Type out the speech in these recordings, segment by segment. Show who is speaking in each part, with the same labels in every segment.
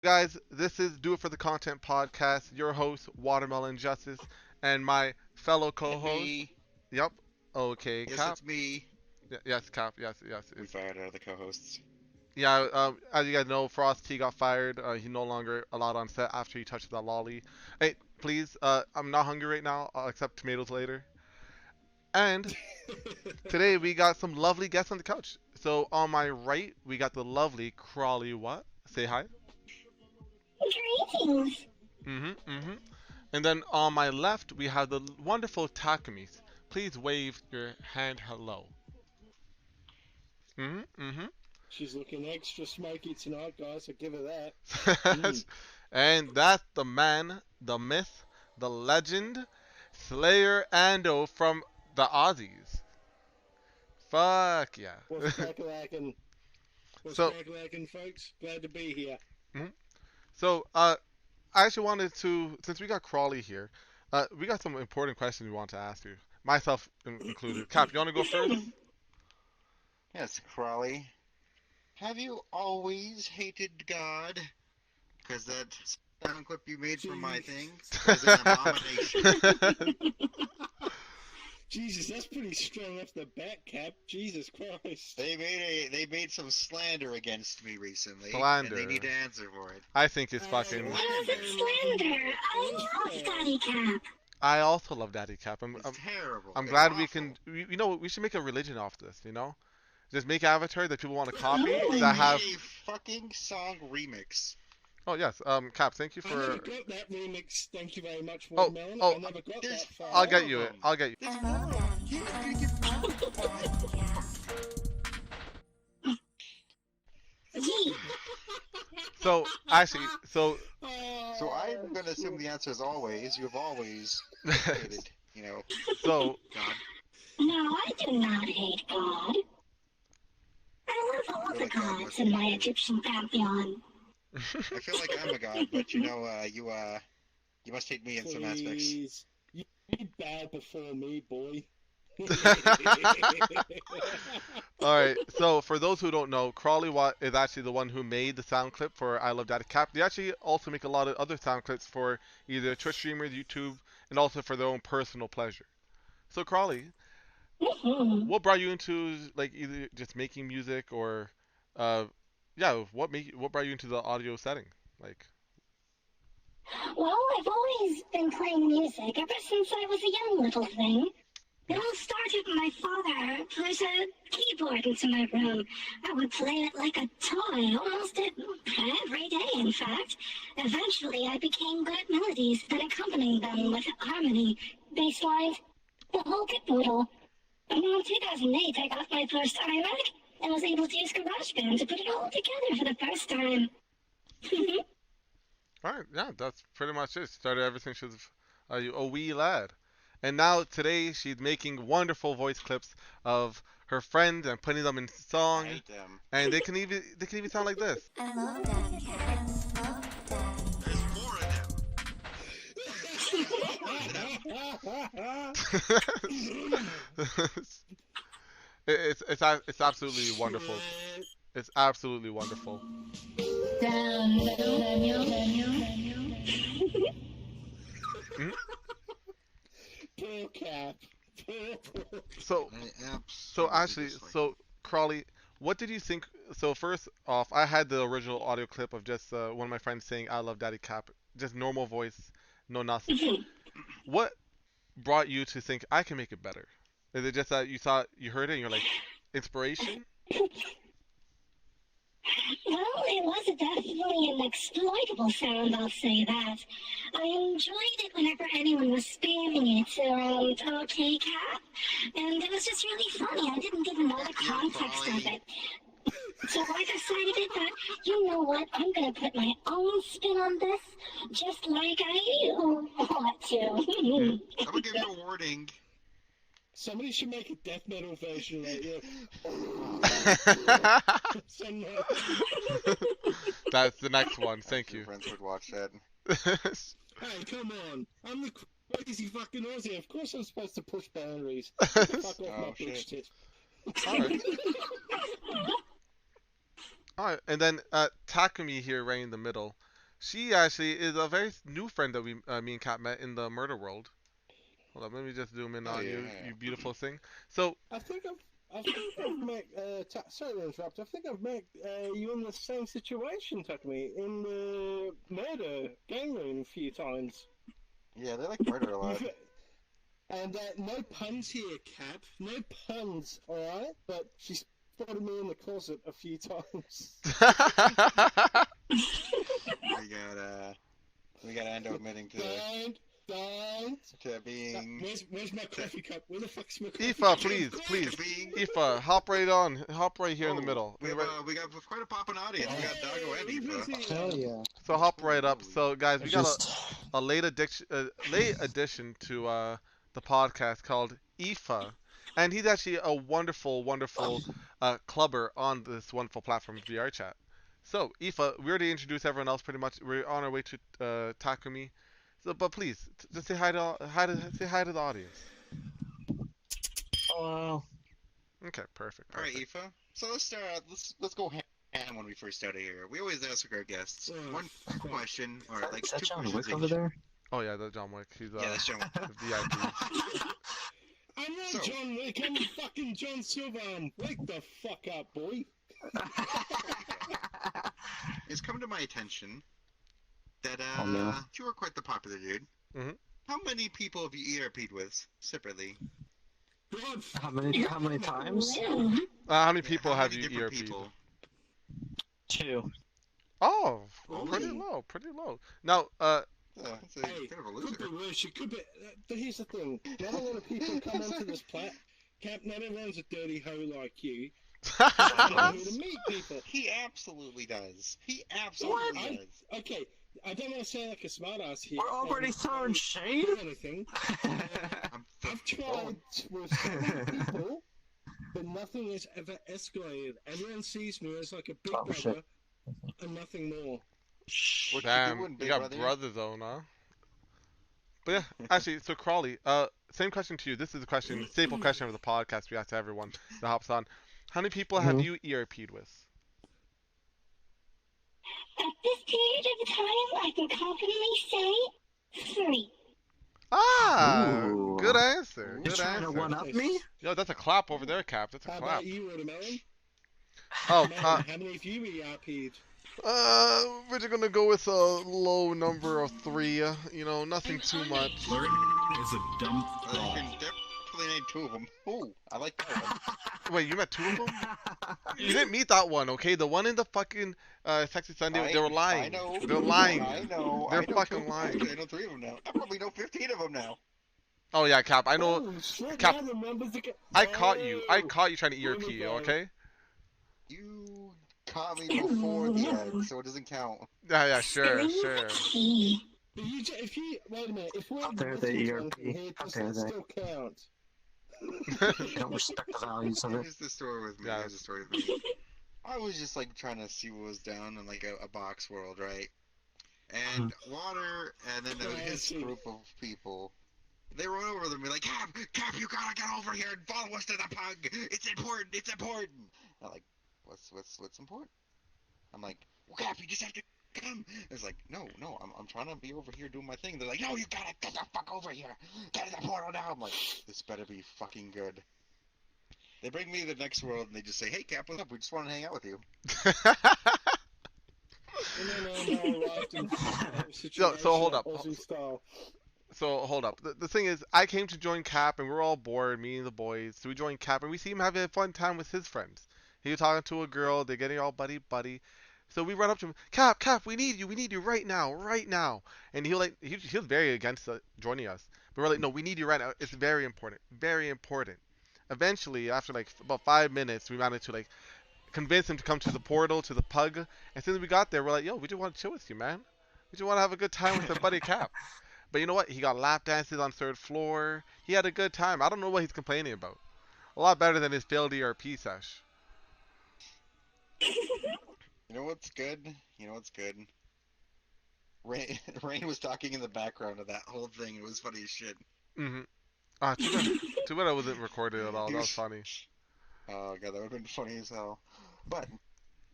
Speaker 1: guys, this is Do It for the Content podcast. Your host, Watermelon Justice, and my fellow
Speaker 2: And
Speaker 1: co-host.
Speaker 2: me.
Speaker 1: Yep. Okay,
Speaker 2: Yes,
Speaker 1: Cap.
Speaker 2: it's me.
Speaker 1: Yes, Cap. Yes, yes.
Speaker 2: We fired the co-hosts.
Speaker 1: Yeah. As you guys know, Frost T got fired. He's no longer allowed on set after he touched that lolly. Hey, please. I'm not hungry right now. I'll accept tomatoes later. And today we got some lovely guests on the couch. So on my right, we got the lovely Crawley. What? Say hi.
Speaker 3: Greetings.
Speaker 1: Mm-hmm. And then on my left, we have the wonderful Takamis. Please wave your hand hello. Mm-hmm.
Speaker 4: She's looking extra smoky tonight, guys. I give her that.
Speaker 1: Mm-hmm. And that's the man, the myth, the legend, Slayer Ando from the Aussies. Fuck yeah.
Speaker 4: What's crack-a-lackin'? What's
Speaker 1: So,
Speaker 4: crack-a-lackin', folks? Glad to be here.
Speaker 1: mhm. so I actually wanted to, since we got Crawley here, we got some important questions we want to ask you, myself included. Cap, you want to go first?
Speaker 2: Yes, Crawley. Have you always hated God? Because that sound clip you made for my thing was an abomination.
Speaker 4: Jesus, that's pretty strong off the bat, Cap. Jesus Christ.
Speaker 2: They made some slander against me recently,
Speaker 1: Slander.
Speaker 2: and they need to answer for it.
Speaker 1: I think it's fucking.
Speaker 3: How is it slander? I love Daddy Cap.
Speaker 1: I also love Daddy Cap.
Speaker 2: It's terrible.
Speaker 1: I'm
Speaker 2: It's
Speaker 1: glad
Speaker 2: awful.
Speaker 1: we can. You know, we should make a religion off this. You know, just make avatar that people want to copy
Speaker 2: They
Speaker 1: that
Speaker 2: made
Speaker 1: have.
Speaker 2: a fucking song remix.
Speaker 1: Oh yes, Cap. Thank you
Speaker 4: I
Speaker 1: for.
Speaker 4: never got that remix. Thank you very much,
Speaker 1: Oh,
Speaker 4: Watermelon.
Speaker 1: oh,
Speaker 4: I never got
Speaker 2: there's-
Speaker 4: that far.
Speaker 1: I'll get you it. I'll get you.
Speaker 3: Gee,
Speaker 1: So actually, so
Speaker 4: Oh.
Speaker 2: So I'm gonna assume the answer is always. You've always hated,
Speaker 1: so
Speaker 2: God.
Speaker 3: no, I do not hate God. I love all the gods in my Egyptian pantheon.
Speaker 2: I feel like I'm a god, but you must hate me in some aspects.
Speaker 4: Please. You bowed before me, boy.
Speaker 1: all right. So for those who don't know, Crawley Watt is actually the one who made the sound clip for "I Love Daddy Cap." They actually also make a lot of other sound clips for either Twitch streamers, YouTube, and also for their own personal pleasure. So Crawley,
Speaker 3: Mhm.
Speaker 1: what brought you into like either just making music or, yeah, what brought you into the audio setting? Like,
Speaker 3: Well, I've always been playing music ever since I was a young little thing. It all started when my father put a keyboard into my room. I would play it like a toy, almost every day, in fact. Eventually, I became good at melodies and accompanying them with harmony, bass lines, the whole kit noodle. Around 2008, I got my first iMac and was able to use GarageBand to put it all together for the first time.
Speaker 1: all right, yeah, that's pretty much it. Started ever since she was a wee lad, and now today she's making wonderful voice clips of her friends and putting them in
Speaker 2: I
Speaker 1: song,
Speaker 2: hate them.
Speaker 1: and they can even sound like this.
Speaker 5: I love Daddy Cat. Love Daddy.
Speaker 2: There's more of
Speaker 1: it's absolutely wonderful. It's absolutely wonderful. Mhm.
Speaker 4: Poor Cap. Poor.
Speaker 1: So
Speaker 2: them. I
Speaker 1: so
Speaker 2: absolutely
Speaker 1: actually,
Speaker 2: dislike
Speaker 1: so Crawley, what did you think? So first off, I had the original audio clip of just one of my friends saying "I love Daddy Cap," just normal voice, no nothing. What brought you to think I can make it better? Is it just that you heard it and you're like, inspiration?
Speaker 3: Well, it was definitely an exploitable sound, I'll say that. I enjoyed it whenever anyone was spamming it around OK Cap, and it was just really funny. I didn't even know the context of it. So I decided that, you know what, I'm gonna put my own spin on this, just like I want to.
Speaker 2: I'm gonna give you a warning.
Speaker 4: Somebody should make a death metal version like you. Some,
Speaker 1: That's the next one. Thank
Speaker 2: Your
Speaker 1: you.
Speaker 2: friends would watch that.
Speaker 4: Hey, come on. I'm the crazy fucking Aussie. Of course I'm supposed to push boundaries. Fuck off
Speaker 2: Oh,
Speaker 4: my
Speaker 2: shit.
Speaker 4: bitch tit.
Speaker 1: Alright. Alright, and then Takumi here right in the middle. She actually is a very new friend that me and Kat met in the murder world. Hold on, let me just zoom in
Speaker 2: Oh
Speaker 1: on
Speaker 2: yeah.
Speaker 1: you, you beautiful thing. So,
Speaker 4: I think I've met. Sorry to interrupt. I think I've met you in the same situation, Takumi, in the murder gang room a few times.
Speaker 2: Yeah, they like murder a lot.
Speaker 4: And no puns here, Cap. No puns, all right. But she spotted me in the closet a few times.
Speaker 2: We gotta we gotta end up admitting
Speaker 4: Don't.
Speaker 2: to being
Speaker 4: Where's my coffee cup? Where the fuck's my coffee
Speaker 1: Aoife,
Speaker 4: cup?
Speaker 1: please,
Speaker 2: to
Speaker 1: please.
Speaker 2: being.
Speaker 1: Aoife, hop right on. Hop right here in the
Speaker 2: Oh,
Speaker 1: middle.
Speaker 2: we got quite a poppin' audience. We got Doggo and Aoife.
Speaker 4: Hell yeah.
Speaker 1: So hop right up. So guys, we got
Speaker 6: Just
Speaker 1: a late addition to the podcast called Aoife, and he's actually a wonderful, wonderful clubber on this wonderful platform, Vrchat. So Aoife, we already introduced everyone else pretty much. We're on our way to Takumi. So, but please, just say hi to say hi to the audience.
Speaker 6: hello.
Speaker 1: Okay, perfect.
Speaker 2: All right,
Speaker 1: Perfect.
Speaker 2: Aoife. So let's start. Let's go ham when we first start out here. We always ask our guests one question or like
Speaker 6: Is that
Speaker 2: two
Speaker 6: John
Speaker 2: questions
Speaker 6: Wick over
Speaker 2: each.
Speaker 6: there?
Speaker 1: Oh yeah, that's John Wick. He's
Speaker 2: Yeah, that's John.
Speaker 1: the VIP.
Speaker 4: I'm not
Speaker 2: So-
Speaker 4: John Wick. I'm fucking John Silverarm. Wake the fuck up, boy.
Speaker 2: It's come to my attention that
Speaker 6: Oh, no.
Speaker 2: you are quite the popular dude.
Speaker 1: Mhm.
Speaker 2: How many people have you ERP'd with separately?
Speaker 4: God,
Speaker 6: How many times?
Speaker 3: Well,
Speaker 1: How many
Speaker 2: Yeah,
Speaker 1: people
Speaker 2: how
Speaker 1: have
Speaker 2: many
Speaker 1: you
Speaker 2: different
Speaker 1: ERP'd?
Speaker 2: people?
Speaker 6: 2.
Speaker 1: Oh,
Speaker 2: Only?
Speaker 1: pretty low, pretty low. Now,
Speaker 2: It's a
Speaker 4: hey,
Speaker 2: bit of a
Speaker 4: could be
Speaker 2: loser.
Speaker 4: worse. It could be. Here's the thing. Not a lot of people come onto this Cap, not everyone's a dirty hoe like you. You know who to meet people.
Speaker 2: He absolutely does. He absolutely does.
Speaker 4: Okay, I don't want to sound like a smartass here.
Speaker 6: We're already throwing shade?
Speaker 4: or anything.
Speaker 2: I'm
Speaker 4: I've tried with so many people, but nothing has ever escalated. Everyone sees me as like a big
Speaker 6: Oh,
Speaker 4: brother
Speaker 6: shit.
Speaker 4: and nothing more.
Speaker 2: What
Speaker 1: damn,
Speaker 2: you doing,
Speaker 1: you
Speaker 2: big
Speaker 1: got
Speaker 2: brother?
Speaker 1: brothers though, huh? But yeah, actually, so Crawley, same question to you. This is a question, staple question of the podcast we ask to everyone that hops on. How many people have
Speaker 6: Mhm.
Speaker 1: you ERP'd with?
Speaker 3: at this period of time, I can confidently say 3.
Speaker 1: Ah,
Speaker 6: Ooh.
Speaker 1: good answer.
Speaker 2: You're
Speaker 6: You're
Speaker 1: Good
Speaker 6: trying to
Speaker 1: answer.
Speaker 6: one up me?
Speaker 1: Yo, that's a clap over there, Cap. That's a
Speaker 4: How
Speaker 1: clap.
Speaker 4: about you, Watermelon?
Speaker 1: Oh,
Speaker 4: Man, how many of you ERP'd?
Speaker 1: we're just gonna go with a low number of 3. You know, nothing too much.
Speaker 7: Learning is a dumb
Speaker 2: You
Speaker 7: thought.
Speaker 2: can definitely name 2 of them. Ooh, I like that one.
Speaker 1: Wait, you met 2 of them? You didn't meet that one, okay? The one in the fucking Sexy Sunday, they were lying.
Speaker 2: I know.
Speaker 1: They're lying.
Speaker 2: I know.
Speaker 1: They're
Speaker 2: I know
Speaker 1: fucking
Speaker 2: 2.
Speaker 1: lying.
Speaker 2: Actually, I know 3 of them now. I probably know 15 of them now.
Speaker 1: Oh yeah, Cap. I know.
Speaker 4: Oh, shit,
Speaker 1: Cap,
Speaker 4: now the numbers are
Speaker 1: I caught you. I
Speaker 4: Oh.
Speaker 1: caught you trying to
Speaker 4: Here
Speaker 1: ERP
Speaker 4: we
Speaker 1: you,
Speaker 4: go.
Speaker 1: okay?
Speaker 2: You caught me before the ad, so it doesn't count.
Speaker 1: Yeah, sure,
Speaker 3: Spilling
Speaker 1: sure.
Speaker 3: the tea.
Speaker 4: But if you wait a minute, if we're
Speaker 6: How dare
Speaker 4: listening
Speaker 6: they
Speaker 4: to
Speaker 6: ERP?
Speaker 4: anything here,
Speaker 6: How
Speaker 4: does
Speaker 6: dare
Speaker 4: it
Speaker 6: they?
Speaker 4: still count?
Speaker 6: Don't respect the values of it.
Speaker 2: Here's the story with me.
Speaker 1: Yeah.
Speaker 2: Here's the story with me. I was just like trying to see what was down in like a box world, right? And Water, and then
Speaker 4: Yeah, I
Speaker 2: his
Speaker 4: see.
Speaker 2: group of people, they run over them and be like, Cap, you gotta get over here and follow us to the pug. It's important. It's important. I'm like, what's important? I'm like, well, Cap, you just have to come. It's like, no, I'm trying to be over here doing my thing. They're like, no, you gotta get the fuck over here. Get in the portal now. I'm like, this better be fucking good. They bring me to the next world and they just say, hey, Cap, what's up? We just want to hang out with you.
Speaker 4: And then I arrived in
Speaker 1: So hold up.
Speaker 4: Aussie style.
Speaker 1: So hold up. The thing is, I came to join Cap, and we were all bored, me and the boys. So we joined Cap, and we see him having a fun time with his friends. He was talking to a girl. They're getting all buddy. So we run up to him. Cap, we need you right now. And he was very against joining us. But we're like, no, we need you right now. It's very important. Eventually, after like about 5 minutes, we managed to like convince him to come to the portal to the pug. As soon as we got there, we're like, yo, we just want to chill with you, man. We just want to have a good time with our buddy Cap. But you know what? He got lap dances on 3rd floor. He had a good time. I don't know what he's complaining about. A lot better than his failed ERP sesh.
Speaker 2: You know what's good? Rain was talking in the background of that whole thing. It was funny as shit.
Speaker 1: Mm-hmm. Ah, too bad I wasn't recorded at all. That was funny.
Speaker 2: Oh god, that would have been funny as hell. But,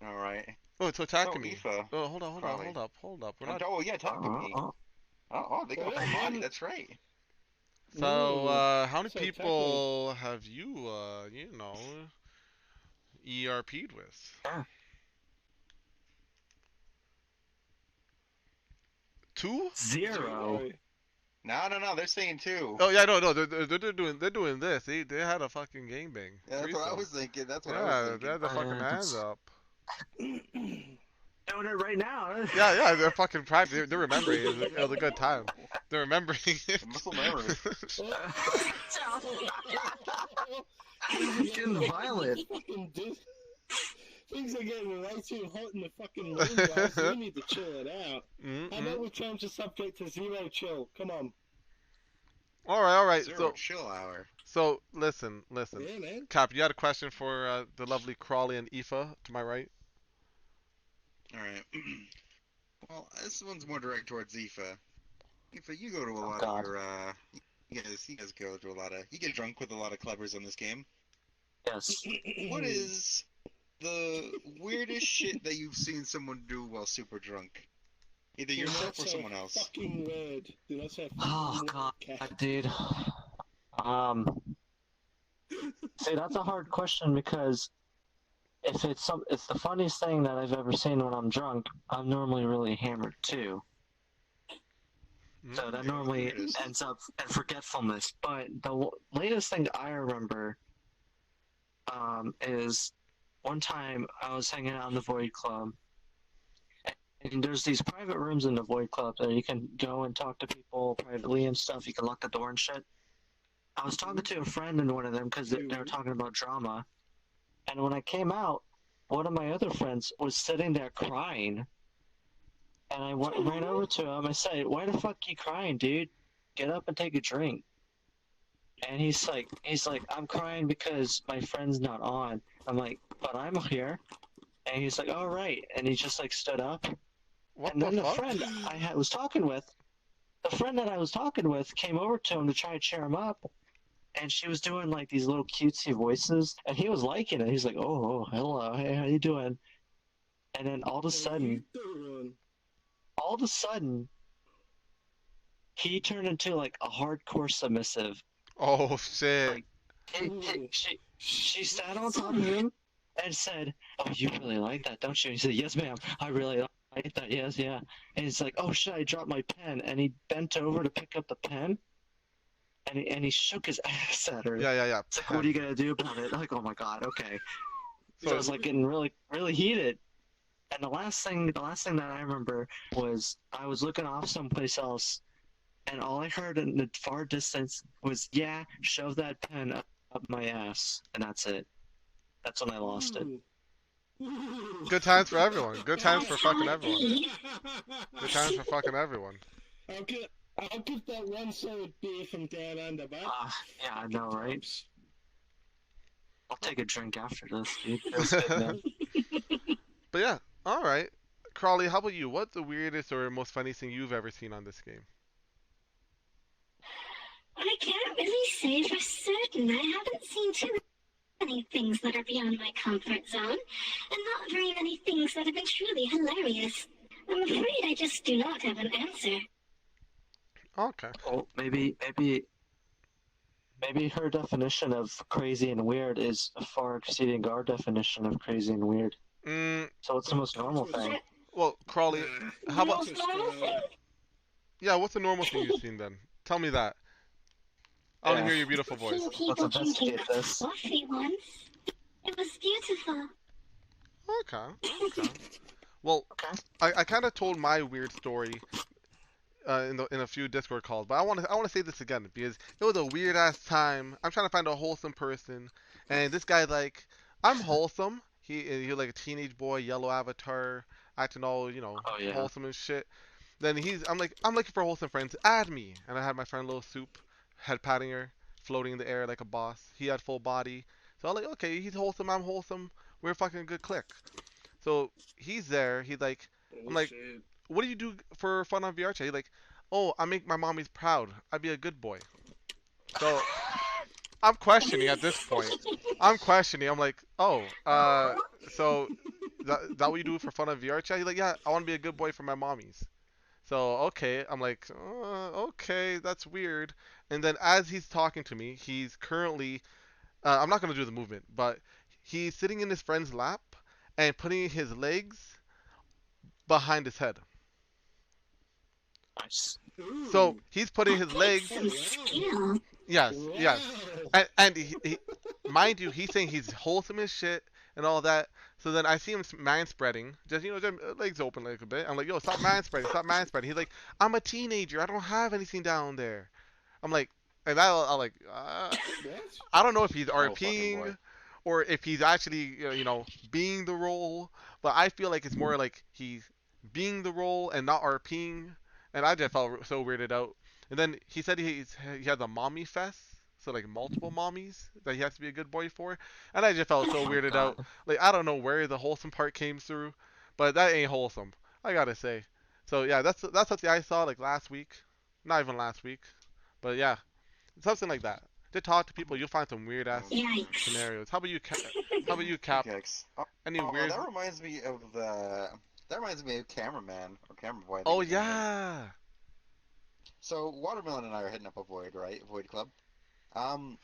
Speaker 2: alright.
Speaker 1: Oh, it's
Speaker 2: No,
Speaker 1: attacking me.
Speaker 2: Aoife.
Speaker 1: Oh, hold on, hold on,
Speaker 2: Crawley.
Speaker 1: hold up. We're
Speaker 2: And,
Speaker 1: not.
Speaker 2: oh, yeah, attacking me.
Speaker 6: Uh,
Speaker 2: They got full body. That's right.
Speaker 1: So, how many
Speaker 4: So technically,
Speaker 1: people have you, ERP'd with?
Speaker 6: yeah.
Speaker 1: Two?
Speaker 6: 0.
Speaker 2: No. They're saying two.
Speaker 1: Oh yeah, no, they're doing this. They had a fucking gangbang.
Speaker 2: Yeah, that's what I
Speaker 1: Threesome.
Speaker 2: was thinking. That's what I was
Speaker 1: Yeah, they
Speaker 2: thinking.
Speaker 1: had their fucking hands
Speaker 6: It's
Speaker 1: up.
Speaker 6: doing it right now.
Speaker 1: Yeah, they're fucking practicing. They're remembering. It was a good time. They're remembering it.
Speaker 2: Muscle memory.
Speaker 6: Getting violent.
Speaker 4: fucking dude. Things are getting way too hot in the fucking room, guys. We need to chill it out. How about we change the subject to zero chill? Come on.
Speaker 1: All right.
Speaker 2: Zero chill hour.
Speaker 1: So listen.
Speaker 4: Yeah, man.
Speaker 1: Cap, you had a question for the lovely Crawley and Aoife to my right.
Speaker 2: All right. Well, this one's more direct towards Aoife. Aoife, you go to a lot
Speaker 6: God.
Speaker 2: of your you guys go to a lot of you get drunk with a lot of clevers on this game.
Speaker 6: Yes.
Speaker 2: What is the weirdest shit that you've seen someone do while super drunk? Either
Speaker 4: Do
Speaker 2: yourself
Speaker 4: not
Speaker 2: or
Speaker 4: say
Speaker 2: someone else.
Speaker 4: Fucking word. Do not say
Speaker 6: Oh
Speaker 4: fucking
Speaker 6: God,
Speaker 4: word, Cat.
Speaker 6: dude. See, that's a hard question because if it's the funniest thing that I've ever seen when I'm drunk. I'm normally really hammered too, so that normally
Speaker 2: Weirdest.
Speaker 6: ends up in forgetfulness. But the latest thing I remember, is one time I was hanging out in the Void Club. And there's these private rooms in the Void Club that you can go and talk to people privately and stuff. You can lock the door and shit. I was talking to a friend in one of them because they were talking about drama. And when I came out, one of my other friends was sitting there crying. And I ran over to him. I said, "Why the fuck you crying, dude? Get up and take a drink." And he's like, "I'm crying because my friend's not on." I'm like, "But I'm here." And he's like, "All right." And he just like stood up.
Speaker 1: What
Speaker 6: And
Speaker 1: the
Speaker 6: then the
Speaker 1: fuck?
Speaker 6: friend was talking with, came over to him to try to cheer him up, and she was doing like these little cutesy voices, and he was liking it. He's like, "Oh, hello, hey, how you doing?" And then all of a sudden, he turned into like a hardcore submissive.
Speaker 1: Oh shit.
Speaker 6: Like, she sat on top of him and said, "Oh, you really like that, don't you?" He said, "Yes, ma'am. I really like that. Yes, yeah." And he's like, "Oh shit, I dropped my pen." And he bent over to pick up the pen, and he shook his ass at her.
Speaker 1: Yeah.
Speaker 6: It's like, "What are you gonna do about it?" Like, "Oh my god, okay." So
Speaker 1: So
Speaker 6: I was like getting really, really heated. And the last thing that I remember was I was looking off someplace else, and all I heard in the far distance was, "Yeah, shove that pen up my ass," and that's it. That's when I lost it.
Speaker 1: good times for everyone. Good times for fucking everyone. Good times for fucking everyone.
Speaker 4: I'll give that one solid beer from down under, but
Speaker 6: Yeah, I know, right? I'll take a drink after this, dude. Feels good, man.
Speaker 1: But yeah, all right. Crawley, how about you? What's the weirdest or most funny thing you've ever seen on this game?
Speaker 3: I can't really say for certain. I haven't seen too many things that are beyond my comfort zone, and not very many things that have been truly hilarious. I'm afraid I just do not have an answer.
Speaker 1: Okay.
Speaker 6: Well, maybe her definition of crazy and weird is far exceeding our definition of crazy and weird. So what's the most normal thing?
Speaker 1: Well, Crawley, how about?
Speaker 3: Most normal thing?
Speaker 1: Yeah, what's the normal thing you've seen then? Tell me that. I want to
Speaker 6: Yeah.
Speaker 1: hear your beautiful voice.
Speaker 3: Seeing people
Speaker 6: Let's
Speaker 3: drinking
Speaker 6: investigate this.
Speaker 3: coffee once. It was beautiful.
Speaker 1: Okay. Well,
Speaker 6: Okay.
Speaker 1: I kind of told my weird story in a few Discord calls, but I want to say this again because it was a weird ass time. I'm trying to find a wholesome person, and this guy like I'm wholesome. He like a teenage boy, yellow avatar, acting all
Speaker 6: Oh, yeah.
Speaker 1: wholesome and shit. Then I'm looking for wholesome friends. Add me, and I had my friend Little Soup, head patting her, floating in the air like a boss. He had full body, so I'm like, okay, he's wholesome, I'm wholesome. We're fucking a good click. So he's there. I'm like, what do you do for fun on Vrchat? He's like, oh, I make my mommies proud. I'd be a good boy. So I'm questioning at this point. I'm like, oh, so that what you do for fun of Vrchat? He's like, yeah, I want to be a good boy for my mommies. So okay, I'm like, okay, that's weird. And then as he's talking to me, he's currently, I'm not gonna do the movement, but he's sitting in his friend's lap and putting his legs behind his head.
Speaker 6: Nice.
Speaker 1: So
Speaker 4: Ooh.
Speaker 1: he's putting his
Speaker 3: That takes
Speaker 1: legs.
Speaker 3: some skill.
Speaker 1: Yes,
Speaker 4: Wow.
Speaker 1: yes. And mind you, he's saying he's wholesome as shit and all that. So then I see him man spreading, just just legs open like a bit. I'm like, yo, stop man spreading, stop man spreading. He's like, I'm a teenager, I don't have anything down there. I'm like, and I'm like,
Speaker 4: What?
Speaker 1: I don't know if he's
Speaker 2: Oh, fucking boy.
Speaker 1: RPing or if he's actually being the role, but I feel like it's more like he's being the role and not RPing, and I just felt so weirded out. And then he said he has a mommy fest, so like multiple mommies that he has to be a good boy for, and I just felt so
Speaker 6: Oh my
Speaker 1: weirded out.
Speaker 6: god.
Speaker 1: Like I don't know where the wholesome part came through, but that ain't wholesome. I gotta say. So yeah, that's something I saw like last week, not even last week, but yeah, something like that. To talk to people, you'll find some weird ass
Speaker 2: Oh, man.
Speaker 3: Yikes.
Speaker 1: scenarios. How about you? How about you, Cap?
Speaker 2: Yikes.
Speaker 1: Any weird?
Speaker 2: That reminds me of That reminds me of Cameraman or Camera Boy. I think
Speaker 1: Oh
Speaker 2: his name was.
Speaker 1: yeah.
Speaker 2: So Watermelon and I are hitting up a Void, right? Void Club.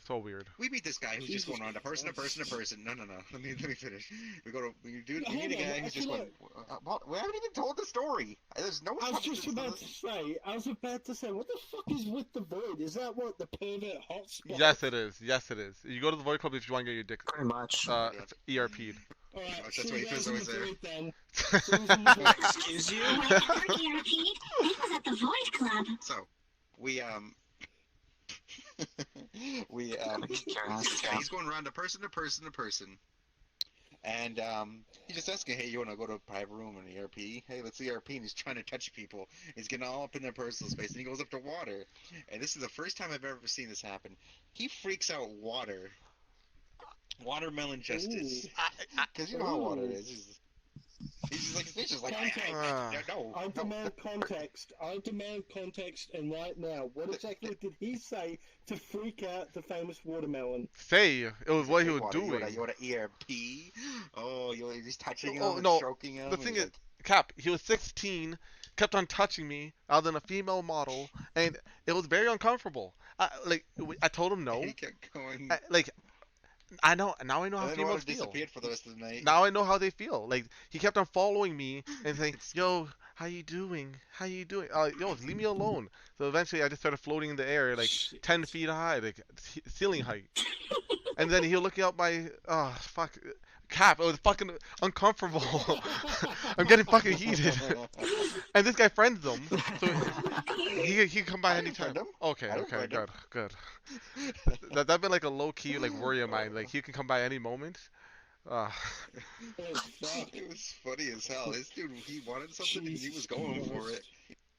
Speaker 1: So weird.
Speaker 7: We meet this guy who's just
Speaker 4: Jesus
Speaker 7: going around to person to person to
Speaker 4: Christ.
Speaker 7: person. No. Let me finish. We meet a
Speaker 4: Hold
Speaker 7: guy
Speaker 4: on,
Speaker 7: who's just
Speaker 4: actually,
Speaker 7: going.
Speaker 2: We haven't even told the story. There's no
Speaker 4: I was just
Speaker 2: substance to
Speaker 4: about to
Speaker 2: this.
Speaker 4: say, what the fuck is with the Void? Is that what, the pervert hotspot?
Speaker 1: Yes, it is. Yes, it is. You go to the Void Club if you want to get your dick
Speaker 6: Pretty much.
Speaker 1: ERP'd.
Speaker 4: Alright,
Speaker 7: That's
Speaker 4: see
Speaker 7: why he
Speaker 4: you guys
Speaker 7: feels
Speaker 4: in the
Speaker 7: always there.
Speaker 4: Void then. See you in the Void.
Speaker 6: Excuse you?
Speaker 3: Oh, I never ERP'd. It was at the Void Club.
Speaker 7: So, we we he's going around to person to person to person, and he just asking, hey, you want to go to a private room in ERP? Hey, let's ERP, and he's trying to touch people. He's getting all up in their personal space, and he goes up to Water, and this is the first time I've ever seen this happen. He freaks out Water. Watermelon Justice.
Speaker 2: Because you know how Water
Speaker 4: Ooh.
Speaker 2: is. He's just like, he's just like, no.
Speaker 4: I demand context. I demand context, and right now, what exactly did he say to freak out the famous watermelon?
Speaker 1: Say it was what he was
Speaker 2: Water,
Speaker 1: doing.
Speaker 2: You want to ERP? Oh, he's touching him
Speaker 1: Oh
Speaker 2: and
Speaker 1: no.
Speaker 2: stroking him.
Speaker 1: The
Speaker 2: and
Speaker 1: thing
Speaker 2: he's
Speaker 1: is, Cap, he was 16, kept on touching me other than a female model, and it was very uncomfortable. I told him no.
Speaker 7: He kept going.
Speaker 1: I know now. I know how
Speaker 2: and then Water
Speaker 1: females feel.
Speaker 2: disappeared for the rest of the night.
Speaker 1: Now I know how they feel. Like he kept on following me and saying, "Yo, how you doing? How you doing? Yo, leave me alone." So eventually, I just started floating in the air, like
Speaker 4: Shit.
Speaker 1: 10 feet high, like ceiling height. And then he was looking up my fuck Cap. It was fucking uncomfortable. I'm getting fucking heated. And this guy friends them, so he can come by
Speaker 2: I didn't
Speaker 1: anytime.
Speaker 2: friend him.
Speaker 1: Okay,
Speaker 2: I didn't
Speaker 1: okay,
Speaker 2: friend him.
Speaker 1: good. That'd been like a low key like worry of mine. Like he can come by any moment. Uh,
Speaker 4: Oh, fuck.
Speaker 7: It was funny as hell. This dude, he wanted something and he was going for it.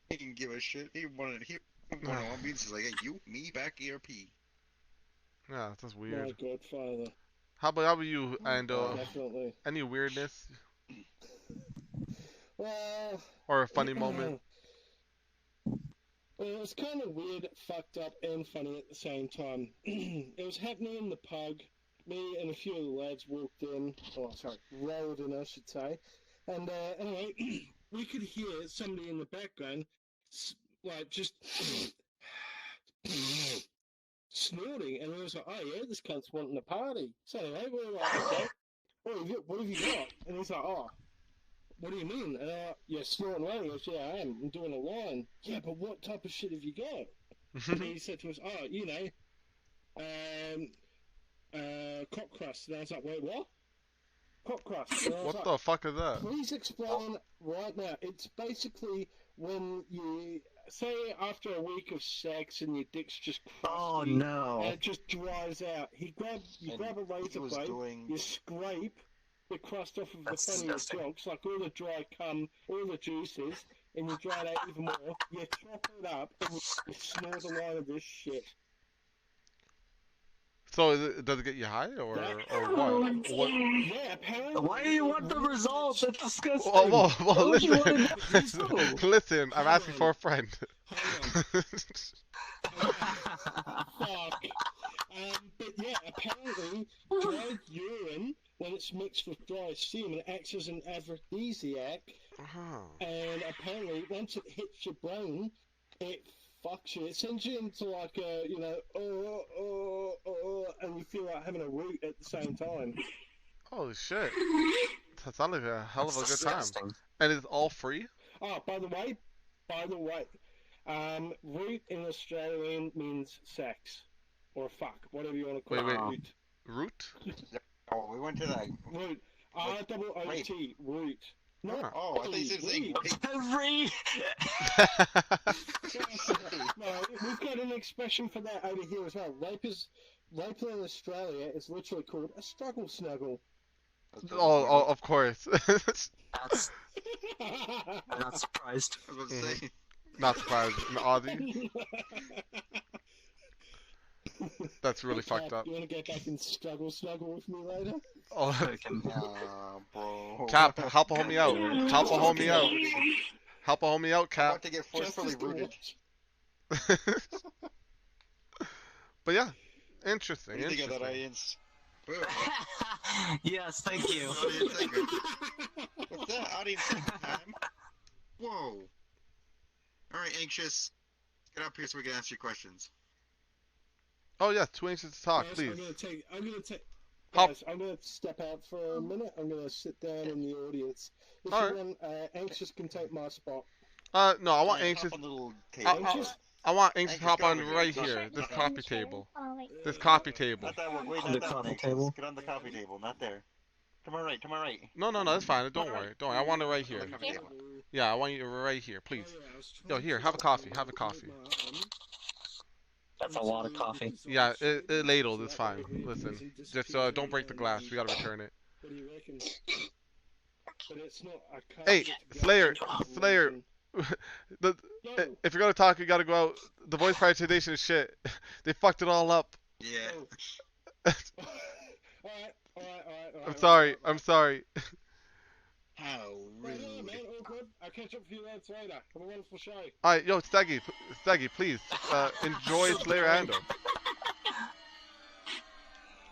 Speaker 7: He didn't give a shit. He wanted all means. He's like, hey, you, me, back ERP.
Speaker 1: yeah, that's
Speaker 4: My
Speaker 1: weird.
Speaker 4: godfather.
Speaker 1: How about you? And
Speaker 4: Definitely.
Speaker 1: any weirdness
Speaker 4: Well,
Speaker 1: or a funny moment?
Speaker 4: Well, it was kind of weird, fucked up, and funny at the same time. It was happening in the pub. Me and a few of the lads walked in, rolled in, I should say. And anyway, we could hear somebody in the background, just snorting, and we was like, oh yeah, this cunt's wanting a party. So anyway, we were like, okay, what have you got? And he's like, oh, what do you mean? You're snorting away. He goes, yeah, I am. I'm doing a line. Yeah, but what type of shit have you got? And he said to us, cock crust. And I was like, wait, what? Cock crust. And I was
Speaker 1: What
Speaker 4: like,
Speaker 1: the fuck is that?
Speaker 4: please explain right now. It's basically when you, say after a week of sex and your dick's just crusty,
Speaker 6: Oh no.
Speaker 4: and it just dries out. You
Speaker 2: And
Speaker 4: grab a
Speaker 2: he
Speaker 4: razor
Speaker 2: was
Speaker 4: blade,
Speaker 2: doing.
Speaker 4: you scrape the crust off of
Speaker 6: That's
Speaker 4: the front of
Speaker 6: disgusting.
Speaker 4: your donks, like all the dry cum, all the juices, and you dry it out even more. You chop it up and you snort a line of this shit.
Speaker 1: So does it get you high or
Speaker 3: Oh,
Speaker 1: what?
Speaker 3: dear.
Speaker 1: What?
Speaker 4: Yeah, apparently.
Speaker 6: Why do you want the results? That's disgusting.
Speaker 1: Well,
Speaker 6: Why would you
Speaker 1: listen,
Speaker 6: want to know?
Speaker 1: listen. I'm asking for a friend.
Speaker 4: Hold on. Fuck. But yeah, apparently dried urine when it's mixed with dry steam, it acts as an aphrodisiac.
Speaker 1: Oh.
Speaker 4: And apparently, once it hits your brain, it fucks you. It sends you into like a, and you feel like having a root at the same time.
Speaker 1: Holy shit. That sounds like a hell of
Speaker 6: That's
Speaker 1: a good time.
Speaker 6: disgusting.
Speaker 1: And it's all free?
Speaker 4: Oh, by the way, root in Australian means sex or fuck, whatever you want to call
Speaker 1: Wait,
Speaker 4: it.
Speaker 1: Root?
Speaker 7: Oh, we went to that.
Speaker 4: Root. R-O-O-T. Root. Not
Speaker 1: Ah.
Speaker 7: Oh, I thought you said saying
Speaker 4: root.
Speaker 6: Every.
Speaker 4: No, we've got an expression for that over here as well. Rape in Australia is literally called a struggle snuggle.
Speaker 1: Oh, of course.
Speaker 6: That's. I'm not surprised.
Speaker 7: I was about to say.
Speaker 1: Not surprised. An Aussie? That's really fucked up.
Speaker 4: You want to get back and struggle snuggle with me later?
Speaker 1: Oh,
Speaker 7: Bro.
Speaker 1: Cap, help a homie out. Help a homie out. Help a homie out,
Speaker 7: I'm
Speaker 1: Cap.
Speaker 7: about to get forcefully rooted.
Speaker 1: But yeah, interesting.
Speaker 7: What do you think of that,
Speaker 1: Interesting.
Speaker 7: audience?
Speaker 6: Yes, thank you.
Speaker 7: Audience segment. What's that? Audience segment time? Whoa. Alright, Anxious. Get up here so we can answer your questions.
Speaker 1: Oh yeah, 2 inches to talk,
Speaker 4: Guys,
Speaker 1: please.
Speaker 4: I'm gonna step out for a minute. I'm gonna sit down in the audience. If
Speaker 1: Alright.
Speaker 4: you want, Anxious can take my spot.
Speaker 1: No, I want
Speaker 7: Alright,
Speaker 1: anxious.
Speaker 7: hop on the little
Speaker 1: I-
Speaker 7: table.
Speaker 4: Anxious?
Speaker 1: I want anxious
Speaker 7: Anxious,
Speaker 1: hop
Speaker 7: go
Speaker 1: on
Speaker 7: over here.
Speaker 1: right
Speaker 7: Go.
Speaker 1: here. This coffee table.
Speaker 3: Oh, wait.
Speaker 1: This coffee table.
Speaker 7: Not that one. Wait,
Speaker 6: On
Speaker 7: not
Speaker 6: the
Speaker 7: that one,
Speaker 6: coffee
Speaker 7: Anxious.
Speaker 6: table?
Speaker 7: Get on the coffee table, not there. To my right, to my right.
Speaker 1: No, that's fine. Don't worry. Don't worry. I want it right here.
Speaker 7: On the coffee table.
Speaker 1: Yeah, I want you right here, please. Yo, here, have a coffee. Have a coffee.
Speaker 6: That's a lot of coffee.
Speaker 1: Yeah, ladled is fine. Listen, just don't break the glass. We gotta return it.
Speaker 4: What do you reckon? But it's not. I can't
Speaker 1: Hey,
Speaker 4: get to
Speaker 1: Slayer,
Speaker 4: go.
Speaker 1: Slayer. the,
Speaker 4: No.
Speaker 1: if you're gonna talk, you gotta go out. The voice privatization is shit. They fucked it all up.
Speaker 7: Yeah.
Speaker 4: Alright.
Speaker 1: I'm sorry. I'm sorry.
Speaker 7: How
Speaker 4: No,
Speaker 7: rude.
Speaker 4: man, all good. I'll catch up with you lads later. Have a wonderful show.
Speaker 1: Alright, yo, Steggy, please, enjoy Slayer Ando.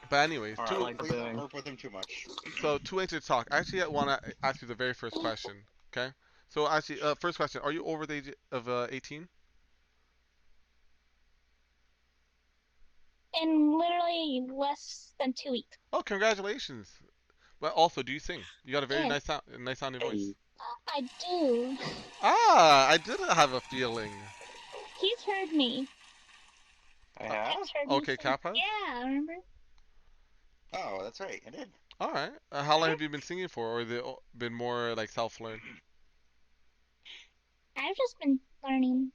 Speaker 1: But anyways,
Speaker 7: Alright,
Speaker 6: like
Speaker 7: please don't
Speaker 6: booing.
Speaker 7: work with him too much.
Speaker 1: so 2 inches to talk. Actually, I want to ask you the very first question. Okay. So actually, first question: are you over the age of 18?
Speaker 3: In literally less than 2 weeks.
Speaker 1: Oh, congratulations. Well, also, do you sing? You got a very
Speaker 3: Yeah.
Speaker 1: nice sounding voice.
Speaker 6: Hey.
Speaker 3: I do.
Speaker 1: Ah, I did have a feeling.
Speaker 3: He's heard me.
Speaker 7: Yeah?
Speaker 3: He's heard me
Speaker 1: Okay,
Speaker 3: sing.
Speaker 1: Kappa.
Speaker 3: Yeah, remember?
Speaker 7: Oh, that's right, I did.
Speaker 1: All right. How long have you been singing for, or has it been more like self-learned?
Speaker 3: I've just been learning.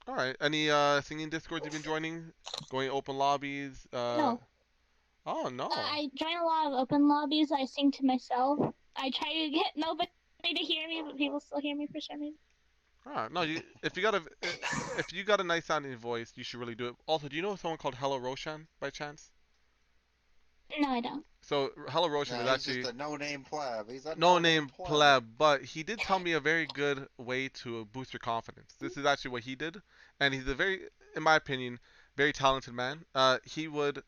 Speaker 1: All right. Any singing discords you've been joining? Going open lobbies?
Speaker 3: No.
Speaker 1: Oh no.
Speaker 3: I join a lot of open lobbies. I sing to myself. I try to get nobody to hear me, but people still hear me for some reason.
Speaker 1: Alright, no, if you got a nice sounding voice, you should really do it. Also, do you know someone called Hello Roshan by chance?
Speaker 3: No, I don't.
Speaker 1: So Hello Roshan
Speaker 7: No,
Speaker 1: is
Speaker 7: he's
Speaker 1: actually
Speaker 7: just a no-name pleb. He's a
Speaker 1: no name pleb, but he did tell me a very good way to boost your confidence. This is actually what he did, and he's a very, in my opinion, very talented man. He would,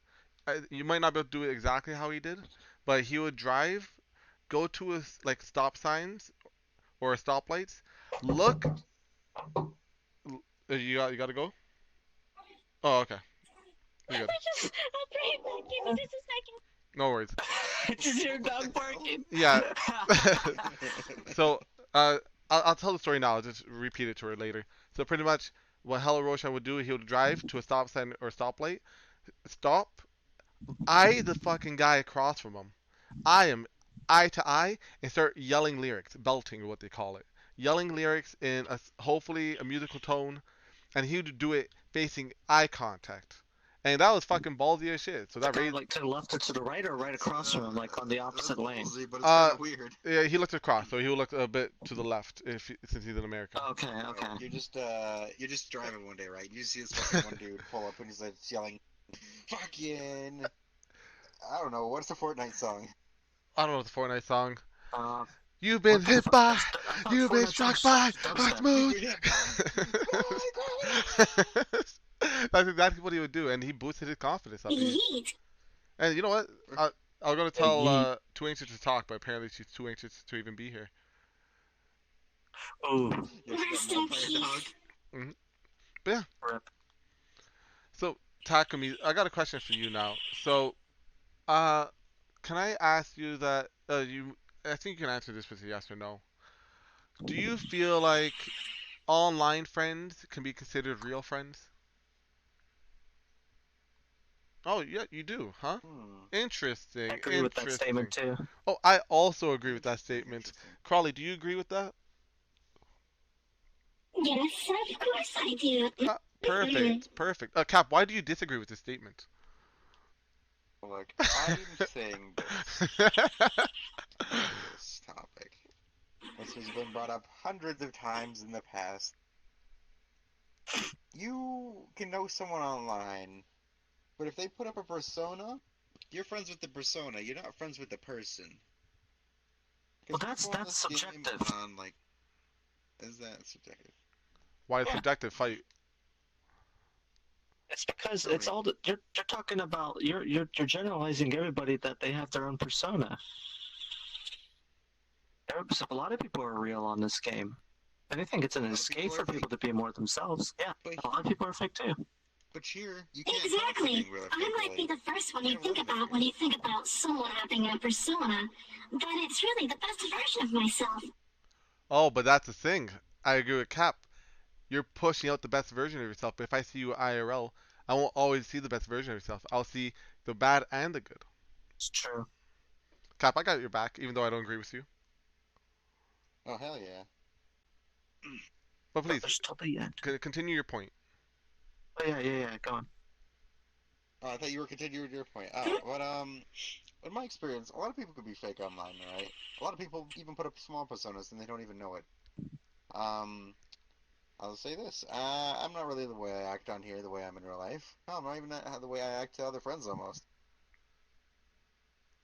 Speaker 1: you might not be able to do it exactly how he did, but he would drive, go to a like stop signs or stoplights, look. You gotta go. Oh, okay. You're good.
Speaker 3: I'll pray back. Give me just a second.
Speaker 1: No worries.
Speaker 6: Is your dog barking?
Speaker 1: Yeah. So, I'll tell the story now. I'll just repeat it to her later. So pretty much, what Hello Roshan would do, he would drive to a stop sign or stoplight, stop, eye the fucking guy across from him. I am eye to eye and start yelling lyrics, belting, what they call it, yelling lyrics in hopefully a musical tone, and he would do it facing eye contact. And that was fucking ballsy as shit. So that raised.
Speaker 6: Like to the left or to the right or right across from him, like on the opposite lane?
Speaker 7: Ballsy, but it's kind of weird.
Speaker 1: Yeah, he looked across, so he would look a bit to the left since he's an American.
Speaker 6: Okay.
Speaker 7: You're just driving one day, right? You see this fucking one dude pull up and he's like yelling, "Fucking!" I don't know. What's the Fortnite song?
Speaker 1: I don't know the Fortnite song.
Speaker 6: Uh,
Speaker 1: You've been
Speaker 6: what the
Speaker 1: hit
Speaker 6: fuck
Speaker 1: by,
Speaker 6: is that? I thought
Speaker 1: you've been
Speaker 6: Fortnite
Speaker 1: struck by
Speaker 6: song's
Speaker 1: a
Speaker 6: dubstep.
Speaker 1: smooth. That's exactly what he would do, and he boosted his confidence up.
Speaker 3: Yeet.
Speaker 1: And you know what? I was gonna
Speaker 6: Hey,
Speaker 1: tell
Speaker 6: ye.
Speaker 1: too anxious to talk, but apparently she's too anxious to even be here.
Speaker 6: Oh,
Speaker 7: Yeah, she got
Speaker 3: Rest in
Speaker 7: vampire dog.
Speaker 3: peace.
Speaker 1: Hmm. But yeah,
Speaker 6: rip.
Speaker 1: so Takumi, I got a question for you now. So, uh, can I ask you that you? I think you can answer this with a yes or no. Do you feel like online friends can be considered real friends? Oh, yeah, you do, huh?
Speaker 7: Hmm.
Speaker 6: I
Speaker 1: Interesting,
Speaker 6: agree with that statement
Speaker 1: interesting.
Speaker 6: too.
Speaker 1: Oh, I also agree with that
Speaker 7: Interesting.
Speaker 1: statement.
Speaker 7: Interesting.
Speaker 1: Crawley, do you agree with that?
Speaker 3: Yes, of course I do.
Speaker 1: Perfect, perfect. Cap, why do you disagree with this statement?
Speaker 7: Look, I'm saying this about this topic. This has been brought up hundreds of times in the past. You can know someone online, but if they put up a persona, you're friends with the persona. You're not friends with the person.
Speaker 6: Well,
Speaker 7: Because people in
Speaker 6: that's
Speaker 7: this game
Speaker 6: subjective.
Speaker 7: on like, is that subjective?
Speaker 1: Why is
Speaker 6: Yeah,
Speaker 1: subjective fight?
Speaker 6: it's because
Speaker 7: Show
Speaker 6: it's
Speaker 7: me.
Speaker 6: all you're talking about. You're generalizing everybody that they have their own persona. So a lot of people are real on this game. If anything, it's an
Speaker 7: A lot of
Speaker 6: escape
Speaker 7: people are
Speaker 6: for people to
Speaker 7: fake.
Speaker 6: be more themselves. Yeah,
Speaker 7: But
Speaker 6: a lot of people are fake too.
Speaker 7: here, you can't tell if they're
Speaker 3: Exactly.
Speaker 7: being real or
Speaker 3: I
Speaker 7: fake,
Speaker 3: might be
Speaker 7: really.
Speaker 3: the first one
Speaker 7: You
Speaker 3: you
Speaker 7: gotta
Speaker 3: think
Speaker 7: let them
Speaker 3: about
Speaker 7: be
Speaker 3: when
Speaker 7: real.
Speaker 3: you think about someone having a persona, but it's really the best version of myself.
Speaker 1: Oh, but that's the thing. I agree with Cap. You're pushing out the best version of yourself. But if I see you IRL, I won't always see the best version of yourself. I'll see the bad and the good.
Speaker 6: It's true.
Speaker 1: Cap, I got your back, even though I don't agree with you.
Speaker 7: Oh, hell yeah.
Speaker 1: But please,
Speaker 6: Brothers till the end.
Speaker 1: continue your point.
Speaker 6: Oh yeah. Go on.
Speaker 7: Oh, I thought you were continuing your point. Oh, but in my experience, a lot of people could be fake online, right? A lot of people even put up small personas and they don't even know it. Um, I'll say this. I'm not really the way I act on here, the way I'm in real life. No, I'm not even the way I act to other friends almost.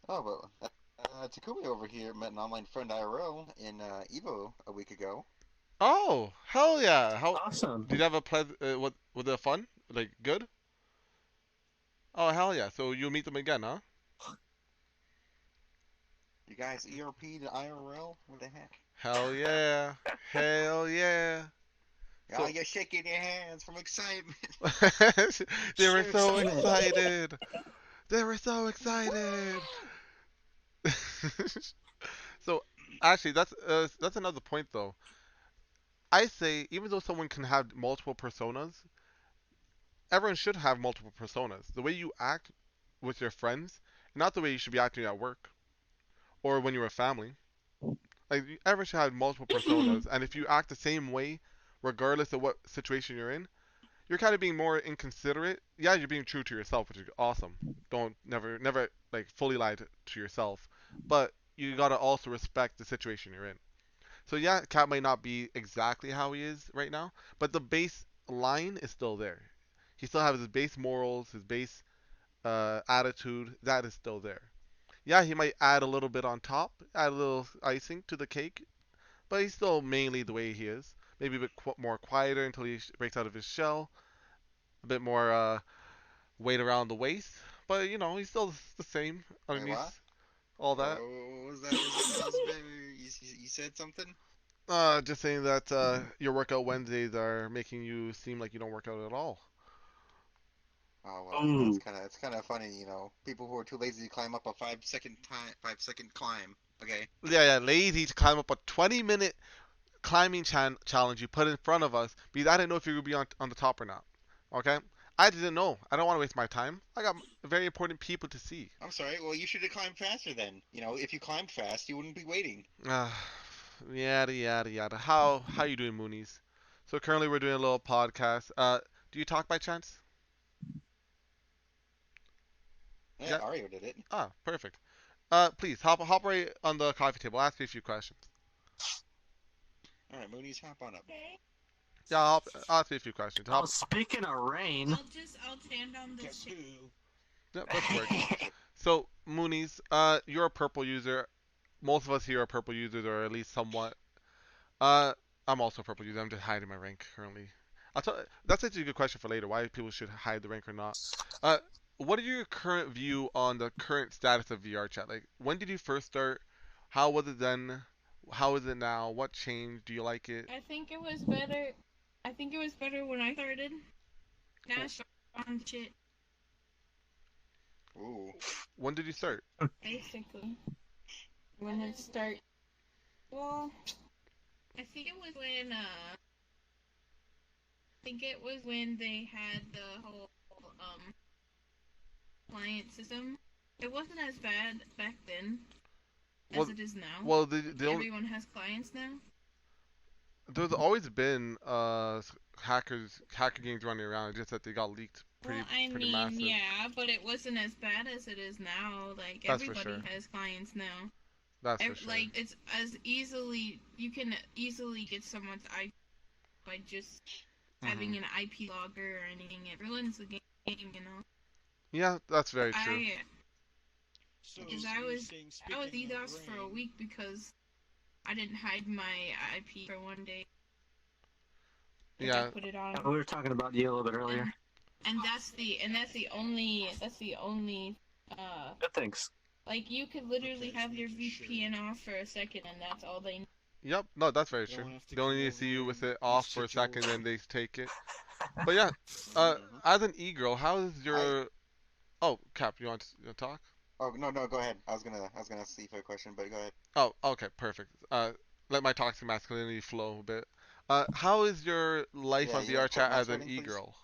Speaker 7: Oh, but Takumi over here met an online friend IRL in Evo a week ago.
Speaker 1: Oh, hell yeah! How
Speaker 6: Awesome.
Speaker 1: did you have a what was it fun? Like good? Oh hell yeah! So you'll meet them again, huh?
Speaker 7: You guys ERP to IRL? What the heck?
Speaker 1: Hell yeah! Hell yeah!
Speaker 7: Oh,
Speaker 1: So
Speaker 7: you're shaking your hands from excitement.
Speaker 1: they were
Speaker 6: Sheer
Speaker 1: so
Speaker 6: excitement.
Speaker 1: excited. They were so excited. So actually, that's another point though. I say even though someone can have multiple personas, everyone should have multiple personas. The way you act with your friends, not the way you should be acting at work or when you're a family. Like everyone should have multiple personas, and if you act the same way, regardless of what situation you're in, you're kind of being more inconsiderate. Yeah, you're being true to yourself, which is awesome. Don't never like fully lie to yourself, but you gotta also respect the situation you're in. So yeah, Cat might not be exactly how he is right now, but the base line is still there. He still has his base morals, his base attitude. That is still there. Yeah, he might add a little bit on top, add a little icing to the cake, but he's still mainly the way he is. Maybe a bit more quieter until he breaks out of his shell. A bit more weight around the waist, but you know he's still the same
Speaker 7: Wait, what?
Speaker 1: underneath all that.
Speaker 7: What was that? That was you said something?
Speaker 1: Just saying that your workout Wednesdays are making you seem like you don't work out at all.
Speaker 7: Oh well, you know
Speaker 6: Ooh.
Speaker 7: it's kind of funny, you know, people who are too lazy to climb up a 5 second time, 5 second climb. Okay.
Speaker 1: Yeah, lazy to climb up a 20-minute climbing challenge you put in front of us because I didn't know if you would be on the top or not. Okay? I didn't know. I don't want to waste my time. I got very important people to see.
Speaker 7: I'm sorry. Well, you should have climbed faster then. You know, if you climbed fast, you wouldn't be waiting.
Speaker 1: Uh, yada yada yada. How you doing, Moonies? So currently we're doing a little podcast. Do you talk by chance?
Speaker 7: Yeah,
Speaker 1: Yeah.
Speaker 7: Ario did it.
Speaker 1: Ah, perfect. Please hop right on the coffee table. Ask me a few questions.
Speaker 7: All right, Mooney's hop on up.
Speaker 1: Yeah, I'll ask you a few questions.
Speaker 6: Oh,
Speaker 1: Hop.
Speaker 6: speaking of rain.
Speaker 8: I'll stand on the chair.
Speaker 1: Yeah, that works. So Moonies, you're a purple user. Most of us here are purple users, or at least somewhat. Uh, I'm also a purple user. I'm just hiding my rank currently. I'll tell. That's actually a good question for later. Why people should hide the rank or not. Uh, what are your current view on the current status of VR chat? Like, when did you first start? How was it then? How is it now? What changed? Do you like it?
Speaker 8: I think it was better. I think it was better when I started. Now it's on shit,
Speaker 7: Ooh.
Speaker 1: When did you start?
Speaker 8: basically. When it start. Well, I think it was when I think it was when they had the whole client system. It wasn't as bad back then as
Speaker 1: Well,
Speaker 8: it is now.
Speaker 1: well, the only,
Speaker 8: Everyone has clients now.
Speaker 1: there's always been hacker games running around. Just that they got leaked
Speaker 8: Well,
Speaker 1: pretty massive.
Speaker 8: yeah, but it wasn't as bad as it is now. Like
Speaker 1: That's for
Speaker 8: everybody
Speaker 1: sure.
Speaker 8: has clients now.
Speaker 1: That's for sure.
Speaker 8: Like it's as easily you can easily get someone's IP by just having an IP logger or anything. It ruins the game, you know.
Speaker 1: Yeah, that's very true.
Speaker 8: Because I was DDoS for a week because I didn't hide my IP for one day. Like,
Speaker 1: Yeah.
Speaker 8: I put it on.
Speaker 6: We were talking about you a little bit earlier.
Speaker 8: And that's the only
Speaker 6: Good things.
Speaker 8: like you could literally have your VPN off for a second and that's all they need.
Speaker 1: Yep. No, that's very true. They only need to see you with it off for a second, then they take it. But yeah, as an e-girl, how is your? Oh, Cap, you want to talk?
Speaker 7: Oh no, go ahead. I was gonna see for a question, but go ahead.
Speaker 1: Oh, okay, perfect. Let my toxic masculinity flow a bit. How is your life
Speaker 7: Yeah,
Speaker 1: on
Speaker 7: you wanna
Speaker 1: VR
Speaker 7: quit
Speaker 1: chat as an
Speaker 7: masturbating, please?
Speaker 1: e-girl?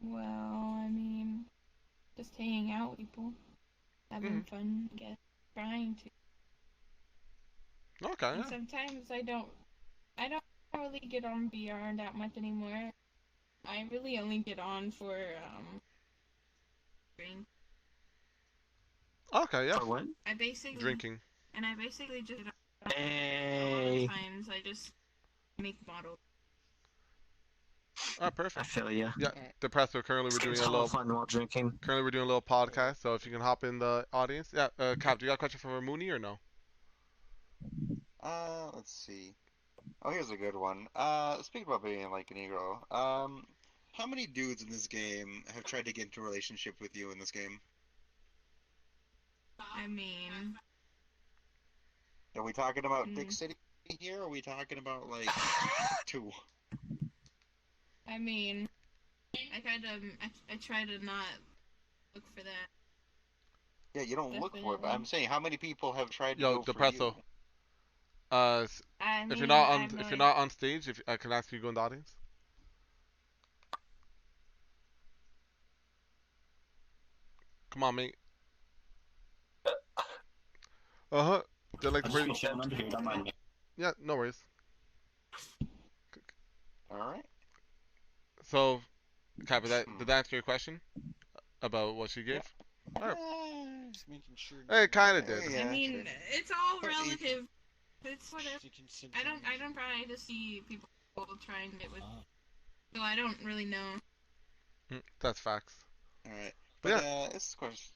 Speaker 8: Well, I mean, just hanging out with people, having fun, I guess, trying to.
Speaker 1: Okay.
Speaker 8: And
Speaker 1: Yeah.
Speaker 8: sometimes I don't really get on VR that much anymore. I really only get on for drink.
Speaker 1: Okay. Yeah.
Speaker 6: For what?
Speaker 8: I basically
Speaker 1: Drinking.
Speaker 8: just a lot
Speaker 6: Hey.
Speaker 8: of times I just make models.
Speaker 1: Oh,
Speaker 6: I
Speaker 1: perfect.
Speaker 6: feel ya.
Speaker 1: Yeah. Depresso. Currently,
Speaker 6: This game's hella fun while drinking.
Speaker 1: we're doing a little podcast. So if you can hop in the audience. Yeah. Cap, do you got a question for Mooney or no?
Speaker 7: Let's see. Oh, here's a good one. Speaking about being like an e-girl, how many dudes in this game have tried to get into a relationship with you in this game?
Speaker 8: I mean,
Speaker 7: Are we talking about Dick City here, or are we talking about like two?
Speaker 8: I mean, I try to not look for that.
Speaker 7: Yeah, you don't look for it, but I'm saying how many people have tried to
Speaker 1: Yo,
Speaker 7: go for
Speaker 1: Depresso.
Speaker 7: you?
Speaker 8: I mean,
Speaker 1: If you're not on stage, if I can ask you to go in the audience. Come on, mate. Uh-huh. They're like the Yeah, no worries.
Speaker 7: Alright.
Speaker 1: So, Cap, did that answer your question about what she gave? Alright.
Speaker 2: Just making sure.
Speaker 1: Hey, it kind of did.
Speaker 7: Yeah,
Speaker 8: I mean,
Speaker 7: sure.
Speaker 8: it's all relative. It's whatever. I don't try to see people try and get with. So I don't really know.
Speaker 1: That's facts.
Speaker 7: Alright.
Speaker 1: But
Speaker 7: But
Speaker 1: yeah.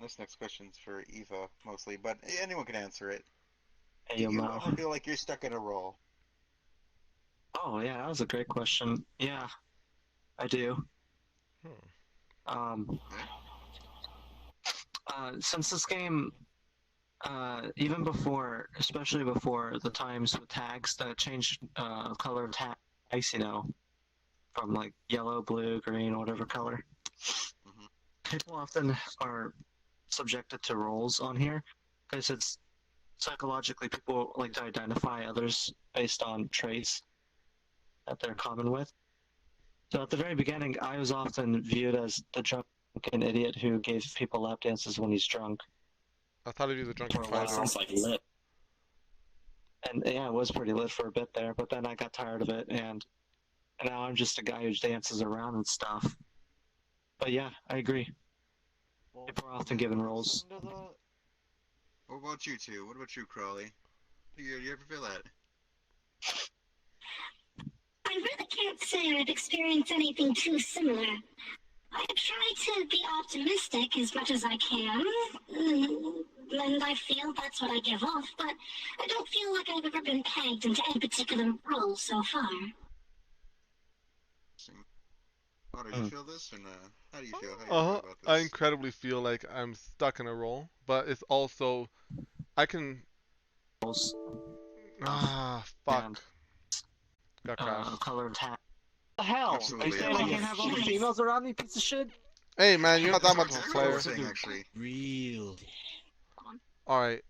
Speaker 7: This next question's for Eva mostly, but anyone can answer it.
Speaker 6: Hey,
Speaker 7: Do
Speaker 6: yo,
Speaker 7: you
Speaker 6: Mal.
Speaker 7: ever feel like you're stuck in a role?
Speaker 6: Oh yeah, that was a great question. Yeah, I do. Since this game, even before, especially before the times with tags that changed color of tags, you know, from like yellow, blue, green, whatever color. People often are subjected to roles on here because it's psychologically people like to identify others based on traits that they're common with. So at the very beginning, I was often viewed as the drunken idiot who gave people lap dances when he's drunk.
Speaker 1: I thought he was a drunken
Speaker 6: For a while.
Speaker 1: fighter.
Speaker 4: Sounds like lit.
Speaker 6: And yeah, it was pretty lit for a bit there, but then I got tired of it, and now I'm just a guy who dances around and stuff. But yeah, I agree. People are often given roles.
Speaker 7: What about you two? What about you, Crawley? Do you ever feel that?
Speaker 3: I really can't say I've experienced anything too similar. I try to be optimistic as much as I can, and I feel that's what I give off, but I don't feel like I've ever been pegged into any particular role so far.
Speaker 7: Otter, you
Speaker 6: Mm.
Speaker 7: feel this or nah? How do you feel? How do you feel
Speaker 1: Uh,
Speaker 7: about
Speaker 1: I
Speaker 7: this?
Speaker 1: incredibly feel like I'm stuck in a role, but it's also I can.
Speaker 6: And
Speaker 1: Fuck. Got crashed.
Speaker 6: color tag. The hell? Are you
Speaker 7: Absolutely,
Speaker 6: saying I can't have all the
Speaker 7: absolutely.
Speaker 6: females around me, piece of shit?
Speaker 1: Hey man, you're not that
Speaker 7: That's
Speaker 1: much of a
Speaker 7: exactly what I
Speaker 1: player.
Speaker 7: was saying, actually.
Speaker 9: Real.
Speaker 1: All right.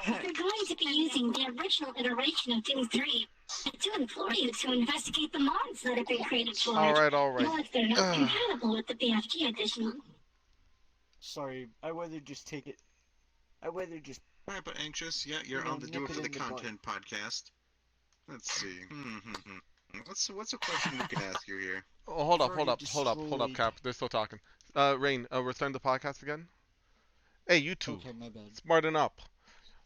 Speaker 3: We're going to be using the original iteration of Doom 3. I do implore you to investigate the mods that have been created for
Speaker 1: All
Speaker 3: it.
Speaker 1: right. All right.
Speaker 3: Know if they're not compatible with the BFG edition.
Speaker 9: Sorry, I rather just take it. I rather just.
Speaker 7: Alright, but Anxious, yeah, you're on the Do
Speaker 9: nip
Speaker 7: It For
Speaker 9: it
Speaker 7: The
Speaker 9: in the bud.
Speaker 7: Content podcast. Let's see. What's a question we can ask you here?
Speaker 1: Oh, hold
Speaker 9: You've
Speaker 1: up. Hold
Speaker 9: already
Speaker 1: up. Hold up. Hold up,
Speaker 9: destroyed-
Speaker 1: Cap. They're still talking. Rain. We're starting the podcast again. Hey, you two.
Speaker 9: Okay, my bad.
Speaker 1: Smarten up.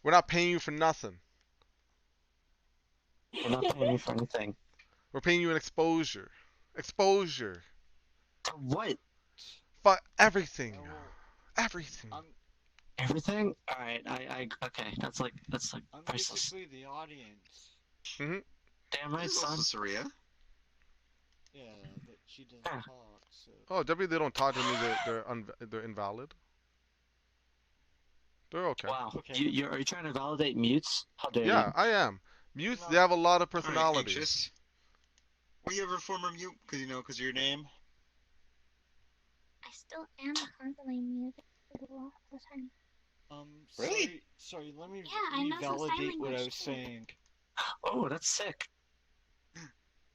Speaker 1: We're not paying you for nothing.
Speaker 6: You're not paying me for anything.
Speaker 1: We're paying you an exposure. Exposure.
Speaker 6: To what?
Speaker 1: For everything.
Speaker 9: Well,
Speaker 1: Everything.
Speaker 6: Everything? Alright, okay, that's like
Speaker 9: I'm
Speaker 6: priceless.
Speaker 9: basically the audience.
Speaker 6: Damn right,
Speaker 7: This is also
Speaker 6: son.
Speaker 7: Saria.
Speaker 9: Yeah, but she doesn't
Speaker 6: Yeah.
Speaker 9: talk, so.
Speaker 1: Oh, W. They don't talk to me. They're invalid. They're okay.
Speaker 6: Wow.
Speaker 9: Okay.
Speaker 6: Are you trying to validate mutes? How dare
Speaker 1: Yeah,
Speaker 6: you?
Speaker 1: I am. Mutes.
Speaker 9: No.
Speaker 1: They have a lot of
Speaker 7: Alright,
Speaker 1: personality.
Speaker 7: Anxious. Were you ever a former mute? Because of your name?
Speaker 5: I still am constantly muted a lot of the time.
Speaker 7: Really?
Speaker 9: Sorry, let me
Speaker 5: Yeah, I know some sign
Speaker 9: revalidate what I
Speaker 5: language
Speaker 9: was
Speaker 5: too.
Speaker 9: saying.
Speaker 6: Oh, that's sick.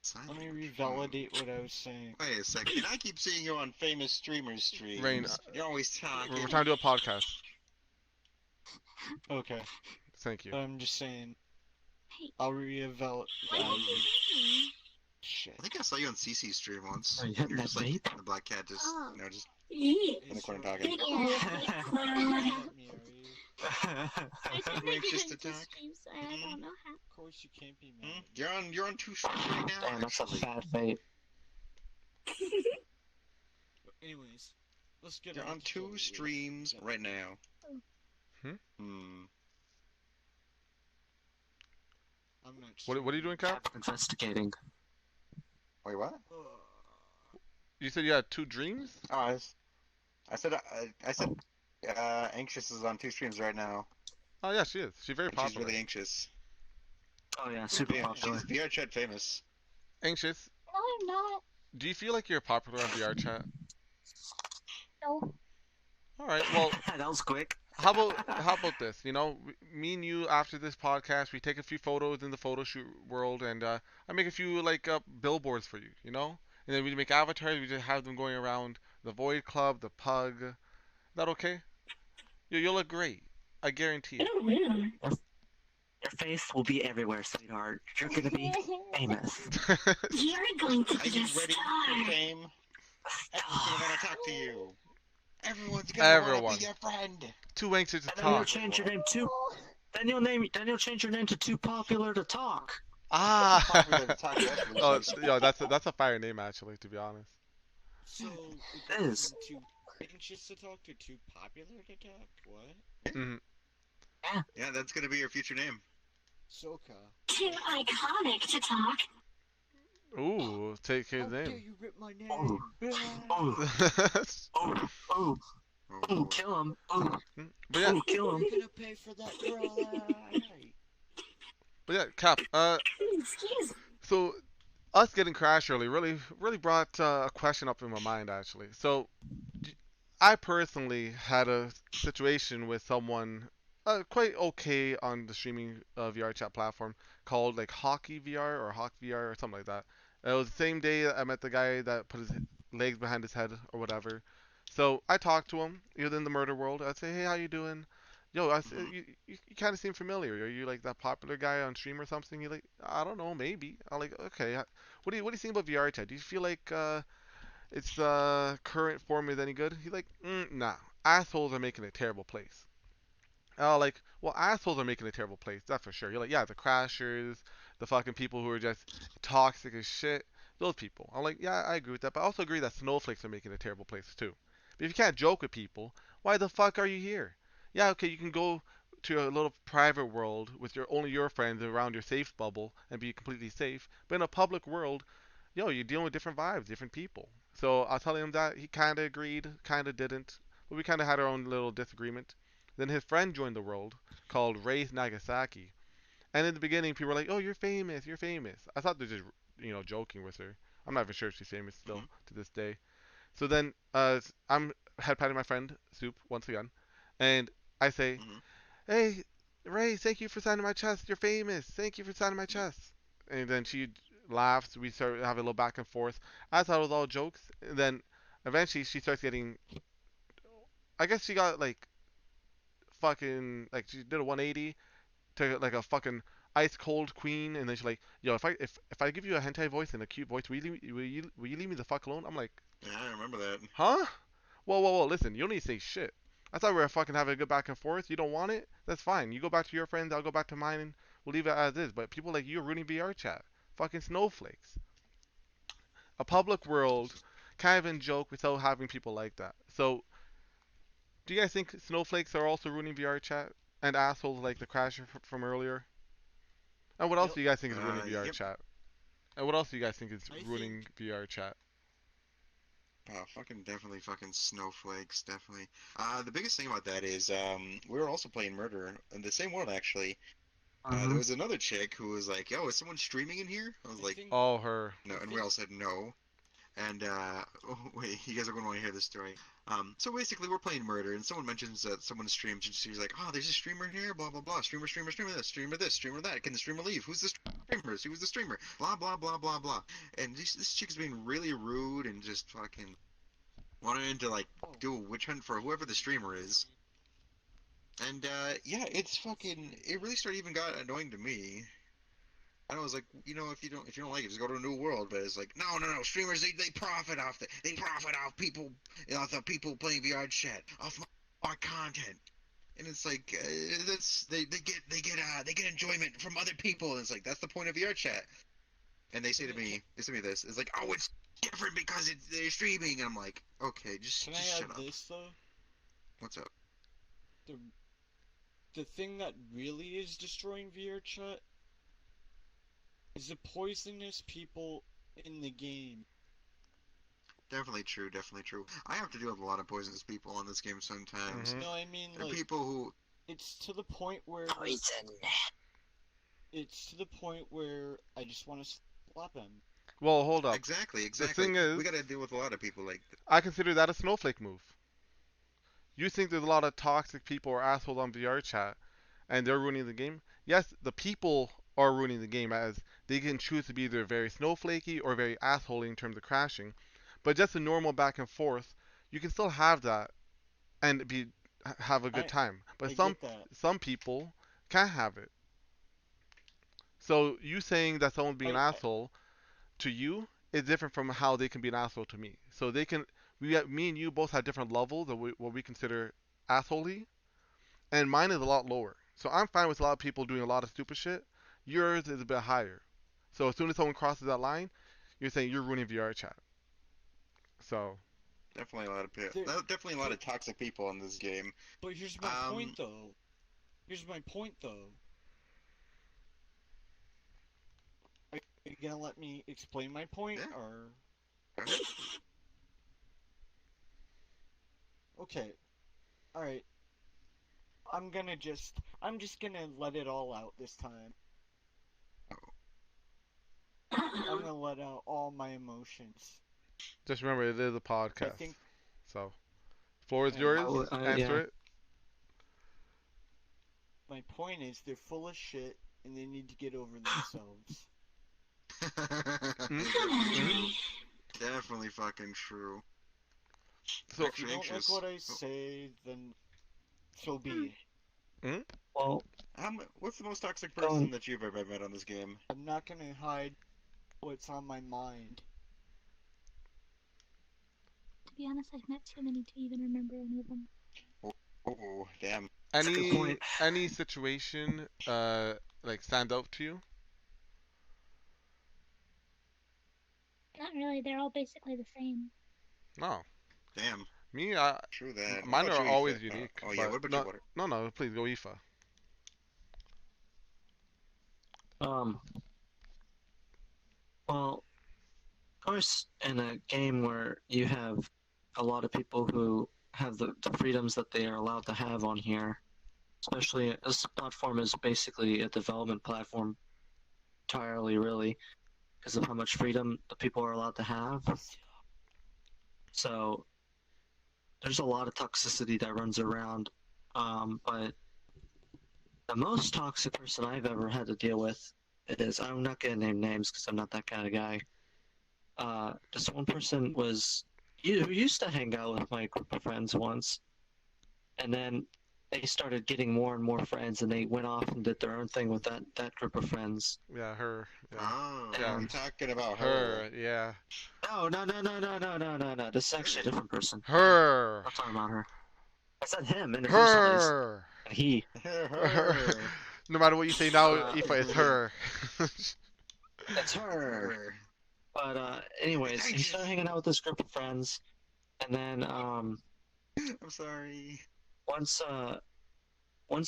Speaker 7: Sign
Speaker 9: Let me
Speaker 7: language.
Speaker 9: revalidate what I was saying.
Speaker 7: Wait a second. I keep seeing you on famous streamers streams.
Speaker 1: Rain,
Speaker 7: You're always talking.
Speaker 1: we're trying to do a podcast.
Speaker 9: Okay,
Speaker 1: Thank you.
Speaker 9: I'm just saying.
Speaker 5: Hey.
Speaker 9: I'll reevaluate.
Speaker 5: What did you say?
Speaker 9: Shit.
Speaker 7: I think I saw you on CC stream once.
Speaker 6: Oh, you hitting
Speaker 7: You're
Speaker 6: that
Speaker 7: just like
Speaker 6: vape?
Speaker 7: the black cat, just
Speaker 5: Oh.
Speaker 7: just
Speaker 3: Yeah.
Speaker 7: in the corner talking.
Speaker 5: Yeah.
Speaker 9: Not me, are you?
Speaker 5: I
Speaker 7: I'm
Speaker 5: never
Speaker 7: anxious
Speaker 5: get
Speaker 7: to
Speaker 5: into
Speaker 7: talk.
Speaker 5: stream, so I don't know how.
Speaker 9: Of course you can't be mad.
Speaker 7: You're on two streams right now.
Speaker 6: Damn, that's a
Speaker 7: Actually,
Speaker 6: fat vape.
Speaker 9: But anyways, let's get
Speaker 7: you're on
Speaker 9: to
Speaker 7: two
Speaker 9: story.
Speaker 7: streams
Speaker 9: Yeah.
Speaker 7: right now.
Speaker 1: Hmm?
Speaker 7: Hmm.
Speaker 9: I'm not
Speaker 1: What are you doing, Cap?
Speaker 6: Investigating.
Speaker 7: Wait, what?
Speaker 1: You said you had two dreams?
Speaker 7: Oh, I said, Anxious is on two streams right now.
Speaker 1: Oh yeah, she is. She's very
Speaker 7: And she's
Speaker 1: popular.
Speaker 7: really anxious.
Speaker 6: Oh yeah, super popular.
Speaker 7: She's Vrchat famous.
Speaker 1: Anxious.
Speaker 5: No, I'm not.
Speaker 1: Do you feel like you're popular on VRChat?
Speaker 5: No.
Speaker 1: All right. Well,
Speaker 6: That was quick.
Speaker 1: how about this? You know, me and you after this podcast, we take a few photos in the photo shoot world, and I make a few like billboards for you. You know, and then we make avatars. We just have them going around the Void Club, the Pug. Is that okay? You'll look great. I guarantee it.
Speaker 3: Oh, really?
Speaker 6: Your face will be everywhere, sweetheart. You're gonna be famous.
Speaker 3: You're going to
Speaker 7: Are
Speaker 3: be
Speaker 7: you
Speaker 3: a
Speaker 7: ready for
Speaker 3: star.
Speaker 7: fame? Everyone's gonna want to talk to you. Everyone's gonna want
Speaker 1: Everyone.
Speaker 7: to be your friend.
Speaker 1: Too anxious to
Speaker 6: And then you'll
Speaker 1: talk.
Speaker 6: change your name to. Then you'll change your name to Too Popular to Talk.
Speaker 1: Ah.
Speaker 7: Popular to talk, that's really
Speaker 1: Oh,
Speaker 7: nice.
Speaker 1: yo, that's a fire name actually, to be honest.
Speaker 9: So,
Speaker 6: It is.
Speaker 9: too anxious to talk to too popular to talk? What?
Speaker 1: Hmm.
Speaker 7: Yeah, that's gonna be your future name.
Speaker 9: Soka.
Speaker 3: Too iconic to talk.
Speaker 1: Ooh, take his
Speaker 9: How dare
Speaker 1: name.
Speaker 9: you rip my name?
Speaker 6: Oh. Oh, oh, oh, oh, kill him. Oh,
Speaker 1: But yeah,
Speaker 6: oh, kill him.
Speaker 9: You're gonna pay for that, girl.
Speaker 1: Cap.
Speaker 3: Excuse me.
Speaker 1: So us getting crashed early really brought a question up in my mind actually. So I personally had a situation with someone quite okay on the streaming VR chat platform called like Hockey VR or Hawk VR or something like that. It was the same day I met the guy that put his legs behind his head or whatever. So I talked to him. He was in the murder world. I'd say, hey, how you doing? Yo, you kind of seem familiar. Are you like that popular guy on stream or something? He like, I don't know, maybe. I'm like, okay. What do you think about VR chat? Do you feel like its current form is any good? He's like, nah. Assholes are making a terrible place. Like, well, assholes are making a terrible place, that's for sure. You're like, yeah, the crashers, the fucking people who are just toxic as shit, those people. I'm like, yeah, I agree with that, but I also agree that snowflakes are making a terrible place too. But if you can't joke with people, why the fuck are you here? Yeah, okay, you can go to a little private world with only your friends around your safe bubble and be completely safe, but in a public world, you're dealing with different vibes, different people. So I was telling him that he kind of agreed, kind of didn't, but we kind of had our own little disagreement. Then his friend joined the world called Ray Nagasaki, and in the beginning people were like, "Oh, you're famous, you're famous." I thought they're just joking with her. I'm not even sure if she's famous still
Speaker 7: Mhm.
Speaker 1: to this day. So then I'm head patting my friend Soup once again, and I say,
Speaker 7: Mhm.
Speaker 1: "Hey, Ray, thank you for signing my chest. You're famous. Thank you for signing my chest." And then she laughs. We start having a little back and forth. I thought it was all jokes. And then eventually she starts getting. I guess she got like fucking like she did a 180 to like a fucking ice cold queen, and then she's like, "Yo, if I give you a hentai voice and a cute voice, will you leave me the fuck alone?" I'm like,
Speaker 7: Yeah, I remember that.
Speaker 1: "Huh? Whoa, listen, you don't need to say shit. I thought we were fucking having a good back and forth. You don't want it? That's fine. You go back to your friends, I'll go back to mine, and we'll leave it as is. But people like you are ruining VR chat. Fucking snowflakes. A public world, kind of in joke without having people like that. So, do you guys think snowflakes are also ruining VR chat? And assholes like the crasher from earlier? And what else
Speaker 9: Yep.
Speaker 1: do you guys think is ruining VR
Speaker 7: Yep.
Speaker 1: chat? And what else do you guys think is
Speaker 9: I think
Speaker 1: ruining VR chat?
Speaker 7: Oh, fucking definitely fucking snowflakes, definitely. The biggest thing about that is, we were also playing Murder in the same world actually. There
Speaker 6: Mm-hmm.
Speaker 7: was another chick who was like, "Yo, is someone streaming in here?" I was
Speaker 9: I
Speaker 7: like,
Speaker 9: think
Speaker 1: Oh, her.
Speaker 7: "No,"
Speaker 9: I
Speaker 7: and we
Speaker 9: think
Speaker 7: all said no. And oh, wait, you guys are going to want to hear this story. So basically, we're playing Murder, and someone mentions that someone streams, and she's like, "Oh, there's a streamer here, blah blah blah, streamer this, streamer that. Can the streamer leave? Who's the streamer? Who's the streamer? Blah blah blah blah blah." And this chick's being really rude and just fucking wanted to like
Speaker 9: oh
Speaker 7: do a witch hunt for whoever the streamer is. And yeah, it's fucking. It really started even got annoying to me. And I was like, if you don't like it, just go to a new world. But it's like, no. Streamers they profit off they profit off people, the people playing VR chat off my content. And it's like that's they get enjoyment from other people. And it's like that's the point of VR chat. And they say to me this. It's like, oh, it's different because they're streaming. And I'm like, okay,
Speaker 9: can
Speaker 7: just
Speaker 9: I add
Speaker 7: shut up.
Speaker 9: this though?
Speaker 7: What's up?
Speaker 9: The the thing that really is destroying VR chat is the poisonous people in the game.
Speaker 7: Definitely true, definitely true. I have to deal with a lot of poisonous people on this game sometimes.
Speaker 1: Hmm.
Speaker 9: No, I mean
Speaker 7: There are
Speaker 9: like
Speaker 7: people who
Speaker 9: it's to the point where
Speaker 6: Poison.
Speaker 9: I just want to slap him.
Speaker 1: Well, hold up.
Speaker 7: exactly,
Speaker 1: The
Speaker 7: exactly.
Speaker 1: thing
Speaker 7: We
Speaker 1: is,
Speaker 7: gotta deal with a lot of people like
Speaker 1: I consider that a snowflake move. You think there's a lot of toxic people or assholes on VR chat, and they're ruining the game? Yes, the people are ruining the game as they can choose to be either very snowflakey or very assholey in terms of crashing. But just a normal back and forth, you can still have that and have a good
Speaker 9: I
Speaker 1: time. But
Speaker 9: I
Speaker 1: some
Speaker 9: get that.
Speaker 1: some people can't have it. So you saying that someone's being an
Speaker 9: I
Speaker 1: asshole to you is different from how they can be an asshole to me. So they can me and you both have different levels of what we consider assholey, and mine is a lot lower. So I'm fine with a lot of people doing a lot of stupid shit. Yours is a bit higher. So as soon as someone crosses that line, you're saying you're ruining VR chat. So,
Speaker 7: definitely a lot of
Speaker 9: there,
Speaker 7: definitely a lot
Speaker 9: but
Speaker 7: of toxic people in this game.
Speaker 9: but here's my point
Speaker 7: Um,
Speaker 9: though. Here's my point though. Are you gonna let me explain my point
Speaker 7: yeah,
Speaker 9: or
Speaker 7: go ahead.
Speaker 9: okay? All right. I'm just gonna let it all out this time. I'm gonna let out all my emotions.
Speaker 1: just remember it is a
Speaker 9: I
Speaker 1: podcast.
Speaker 9: think
Speaker 1: So, floor is
Speaker 9: alright.
Speaker 1: yours. Answer
Speaker 6: Yeah.
Speaker 1: it.
Speaker 9: My point is they're full of shit and they need to get over themselves.
Speaker 1: Mm? Mm?
Speaker 7: Definitely true. Definitely fucking true.
Speaker 1: So,
Speaker 9: If you
Speaker 7: Actually
Speaker 9: don't like
Speaker 7: anxious.
Speaker 9: what I say, then so be it.
Speaker 1: mm?
Speaker 6: Well,
Speaker 7: What's the most toxic
Speaker 6: going.
Speaker 7: person that you've ever met on this game?
Speaker 9: I'm not gonna hide what's on my mind.
Speaker 5: To be honest, I've met too many to even remember any of them.
Speaker 7: Oh, damn.
Speaker 6: That's a good
Speaker 1: any
Speaker 6: point.
Speaker 1: any situation like stand out to you?
Speaker 5: Not really, they're all basically the same.
Speaker 1: No.
Speaker 7: Damn.
Speaker 1: Me,
Speaker 7: True that. What
Speaker 1: mine
Speaker 7: about
Speaker 1: are
Speaker 7: you, Aoife?
Speaker 1: always unique.
Speaker 7: Oh yeah,
Speaker 1: But
Speaker 7: what about you,
Speaker 1: no,
Speaker 7: Water?
Speaker 1: no, please go IFA.
Speaker 6: Um. Well, course, in a game where you have a lot of people who have the freedoms that they are allowed to have on here, especially this platform is basically a development platform entirely, really, because of how much freedom the people are allowed to have. So there's a lot of toxicity that runs around, but the most toxic person I've ever had to deal with is, I'm not gonna name names because I'm not that kind of guy. This one person was who used to hang out with my group of friends once, and then they started getting more and more friends, and they went off and did their own thing with that group of friends.
Speaker 1: Yeah, her. Yeah.
Speaker 7: Oh,
Speaker 1: Yeah.
Speaker 7: I'm talking about
Speaker 1: Her. Yeah.
Speaker 6: No. This is actually a different person.
Speaker 1: Her.
Speaker 6: I'm not talking about her. I said him in the first place.
Speaker 1: Her.
Speaker 6: And he.
Speaker 7: Her.
Speaker 1: No matter what you say now,
Speaker 6: But,
Speaker 1: Aoife, it's her.
Speaker 6: It's her. But anyways, he started hanging out with this group of friends, and then
Speaker 7: I'm sorry.
Speaker 6: once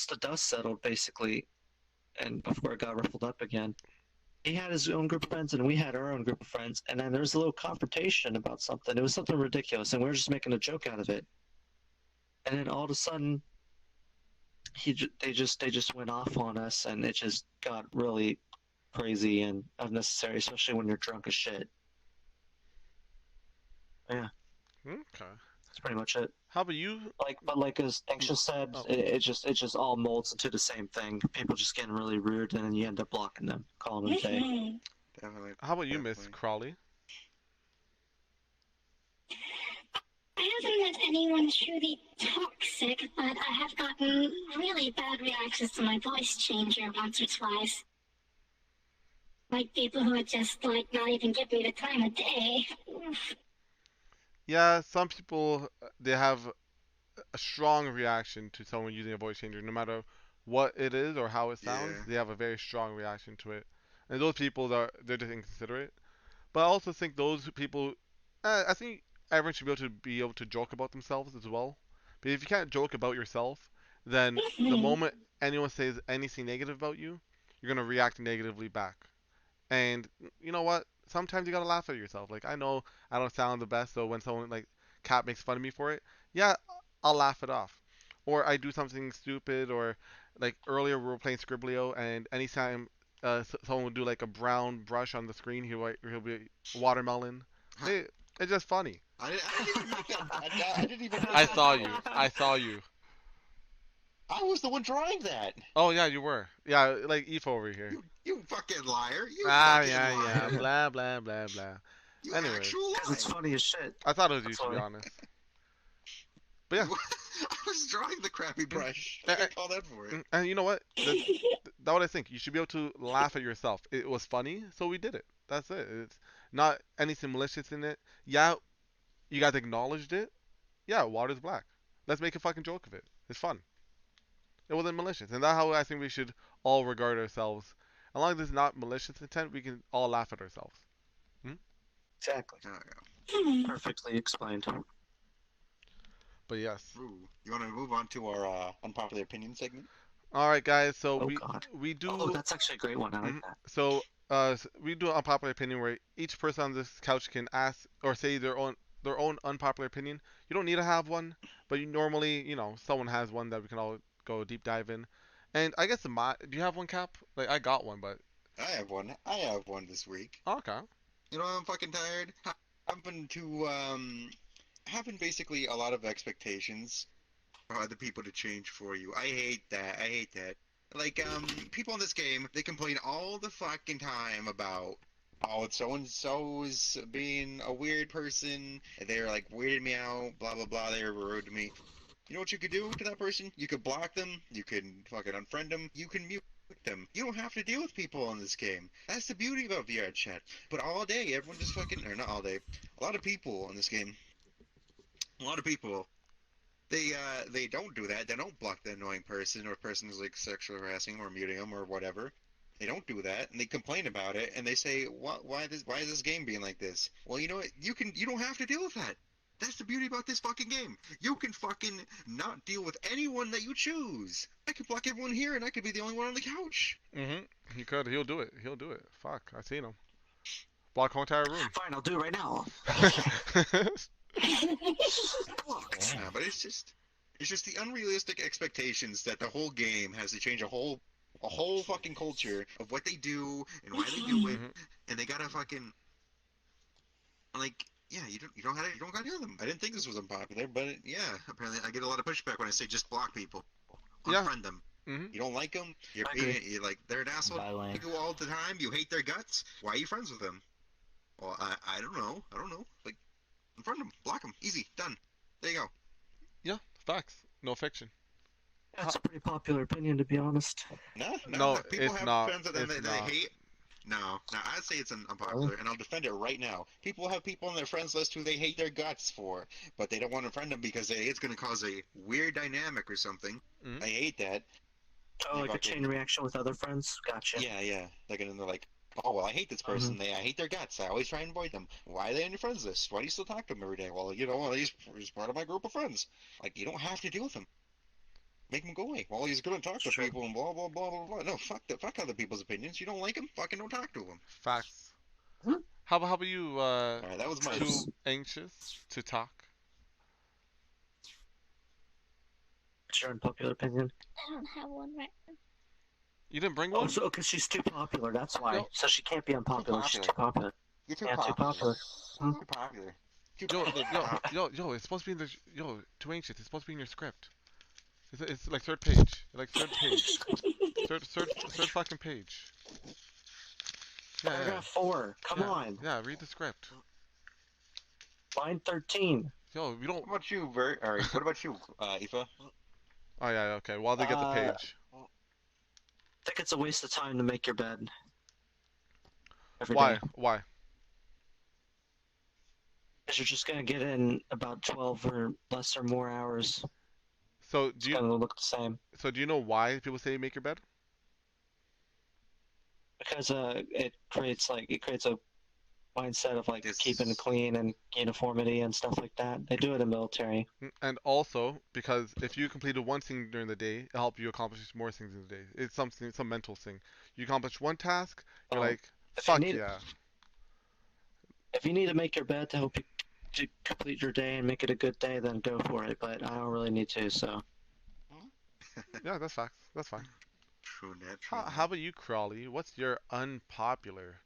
Speaker 6: the dust settled, basically, and before it got ruffled up again, he had his own group of friends, and we had our own group of friends, and then there was a little confrontation about something. It was something ridiculous, and we were just making a joke out of it. And then all of a sudden, they just went off on us, and it just got really crazy and unnecessary, especially when you're drunk as shit. Yeah.
Speaker 1: Okay.
Speaker 6: That's pretty much it.
Speaker 1: How about you?
Speaker 6: But as Anxious said, it just all molds into the same thing. People just getting really rude, and then you end up blocking them, calling them a day.
Speaker 7: Definitely.
Speaker 1: How about you, Miss Crawley?
Speaker 3: I haven't met anyone truly toxic, but I have gotten really bad reactions to my voice changer once or twice. Like people who would just not even give me the time of day.
Speaker 1: Yeah, some people, they have a strong reaction to someone using a voice changer, no matter what it is or how it sounds.
Speaker 7: Yeah.
Speaker 1: They have a very strong reaction to it, and those people they're just inconsiderate. But I also think those people, I think everyone should be able to joke about themselves as well. But if you can't joke about yourself, then the moment anyone says anything negative about you, you're gonna react negatively back. And you know what? Sometimes you gotta laugh at yourself. Like, I know I don't sound the best, so when someone like Cat makes fun of me for it, yeah, I'll laugh it off. Or I do something stupid, or like earlier we were playing Scriblio, and anytime someone would do like a brown brush on the screen, he'll be watermelon. It's just funny.
Speaker 7: I didn't even make that. I didn't even.
Speaker 1: I saw you. I saw you.
Speaker 7: I was the one drawing that.
Speaker 1: Oh yeah, you were. Yeah, like Aoife over here.
Speaker 7: You fucking liar. You
Speaker 1: Ah,
Speaker 7: fucking
Speaker 1: yeah,
Speaker 7: liar.
Speaker 1: yeah. Blah blah blah blah.
Speaker 7: You
Speaker 1: Anyway,
Speaker 7: actual liar.
Speaker 6: Because it's funny as shit.
Speaker 1: I thought it was you,
Speaker 6: That's
Speaker 1: to be
Speaker 6: why.
Speaker 1: honest. But yeah.
Speaker 7: I was drawing the crappy brush. I got called out for it.
Speaker 1: And you know what? That's what I think. You should be able to laugh at yourself. It was funny, so we did it. That's it. It's not anything malicious in it. Yeah, you guys acknowledged it. Yeah, water's black. Let's make a fucking joke of it. It's fun. It wasn't malicious. And that's how I think we should all regard ourselves. As long as it's not malicious intent, we can all laugh at ourselves.
Speaker 6: Exactly.
Speaker 7: Oh, yeah.
Speaker 6: Perfectly explained.
Speaker 1: But yes.
Speaker 7: Ooh, you want to move on to our unpopular opinion segment?
Speaker 1: All right, guys. So
Speaker 6: Oh God.
Speaker 1: we do.
Speaker 6: Oh, that's actually a great one. I like that.
Speaker 1: So we do an unpopular opinion where each person on this couch can ask or say their own unpopular opinion. You don't need to have one, but you normally, someone has one that we can all go deep dive in. And I guess do you have one, Cap? Like, I got one, but
Speaker 7: I have one. I have one this week.
Speaker 1: okay.
Speaker 7: You know, I'm fucking tired. Having basically a lot of expectations for other people to change for you. I hate that. I hate that. Like, people in this game, they complain all the fucking time about, oh, so and so is being a weird person. They're like weirding me out. Blah blah blah. They're rude to me. You know what you could do to that person? You could block them. You can fucking unfriend them. You can mute them. You don't have to deal with people in this game. That's the beauty about VRchat. But all day, everyone just fucking, or not all day, a lot of people in this game, a lot of people, they don't do that. They don't block the annoying person or person who's like sexually harassing them or muting them or whatever. They don't do that, and they complain about it, and they say, why is this game being like this? Well, you know what? You don't have to deal with that. That's the beauty about this fucking game. You can fucking not deal with anyone that you choose. I could block everyone here, and I could be the only one on the couch.
Speaker 1: He could. He'll do it. He'll do it. Fuck, I've seen him. Block whole entire room.
Speaker 6: Fine, I'll do it right now. Blocked.
Speaker 7: Yeah, but it's just the unrealistic expectations that the whole game has to change a whole fucking culture of what they do and why they do it, and they gotta fucking like. Yeah, you don't gotta do them. I didn't think this was unpopular, but yeah, apparently I get a lot of pushback when I say just block people, unfriend them. You don't like them. You're like they're an asshole to you all the time. You hate their guts. Why are you friends with them? Well, I don't know. Like, unfriend them, block them, easy, done. There you go.
Speaker 1: Yeah, facts. No fiction.
Speaker 6: That's a pretty popular opinion, to be honest.
Speaker 7: No, people
Speaker 1: it's
Speaker 7: have
Speaker 1: not.
Speaker 7: friends that they hate. No, I'd say it's unpopular, and I'll defend it right now. People have people on their friends list who they hate their guts for, but they don't want to friend them because it's going to cause a weird dynamic or something. I hate that.
Speaker 6: Oh, like a chain reaction with other friends? Gotcha.
Speaker 7: Yeah. Like, and they're like, oh, well, I hate this person. I hate their guts. I always try and avoid them. Why are they on your friends list? Why do you still talk to them every day? Well, he's part of my group of friends. Like, you don't have to deal with them. Make them go away. Well, he's going to talk to people and blah, blah, blah, blah, blah. No, fuck other people's opinions. You don't like them? Fucking don't talk to them.
Speaker 1: Facts. How about you,
Speaker 7: Alright, that was my...
Speaker 1: too anxious to talk?
Speaker 6: What's your unpopular opinion?
Speaker 5: I don't have one right now.
Speaker 1: You didn't bring one?
Speaker 6: Oh, so because she's too popular, that's why.
Speaker 1: Yo.
Speaker 6: So she can't be unpopular. She's too popular.
Speaker 7: You're too
Speaker 6: popular.
Speaker 7: Too popular.
Speaker 1: Yo, it's supposed to be in the... too anxious. It's supposed to be in your script. It's like third page. Third fucking page. Yeah.
Speaker 6: Paragraph 4. Come on.
Speaker 1: Yeah, read the script.
Speaker 6: Line 13.
Speaker 1: Yo, we don't...
Speaker 7: What about you, Alright, what about you, Aoife?
Speaker 1: Oh, yeah, okay. While they get the page.
Speaker 6: I think it's a waste of time to make your bed.
Speaker 1: Why? Why?
Speaker 6: Because you're just going to get in about 12 or less or more hours.
Speaker 1: So do you...
Speaker 6: It's going to look the same.
Speaker 1: So do you know why people say make your bed?
Speaker 6: Because it creates a mindset of like keeping it clean and uniformity and stuff like that. They do it in the military.
Speaker 1: And also because if you completed one thing during the day, it'll help you accomplish more things in the day. It's some mental thing. You accomplish one task, you're like, fuck yeah.
Speaker 6: If you need to make your bed to help you to complete your day and make it a good day, then go for it. But I don't really need to, so.
Speaker 1: Yeah, that's facts. That's fine.
Speaker 7: True net.
Speaker 1: How about you, Crawley? What's your unpopular,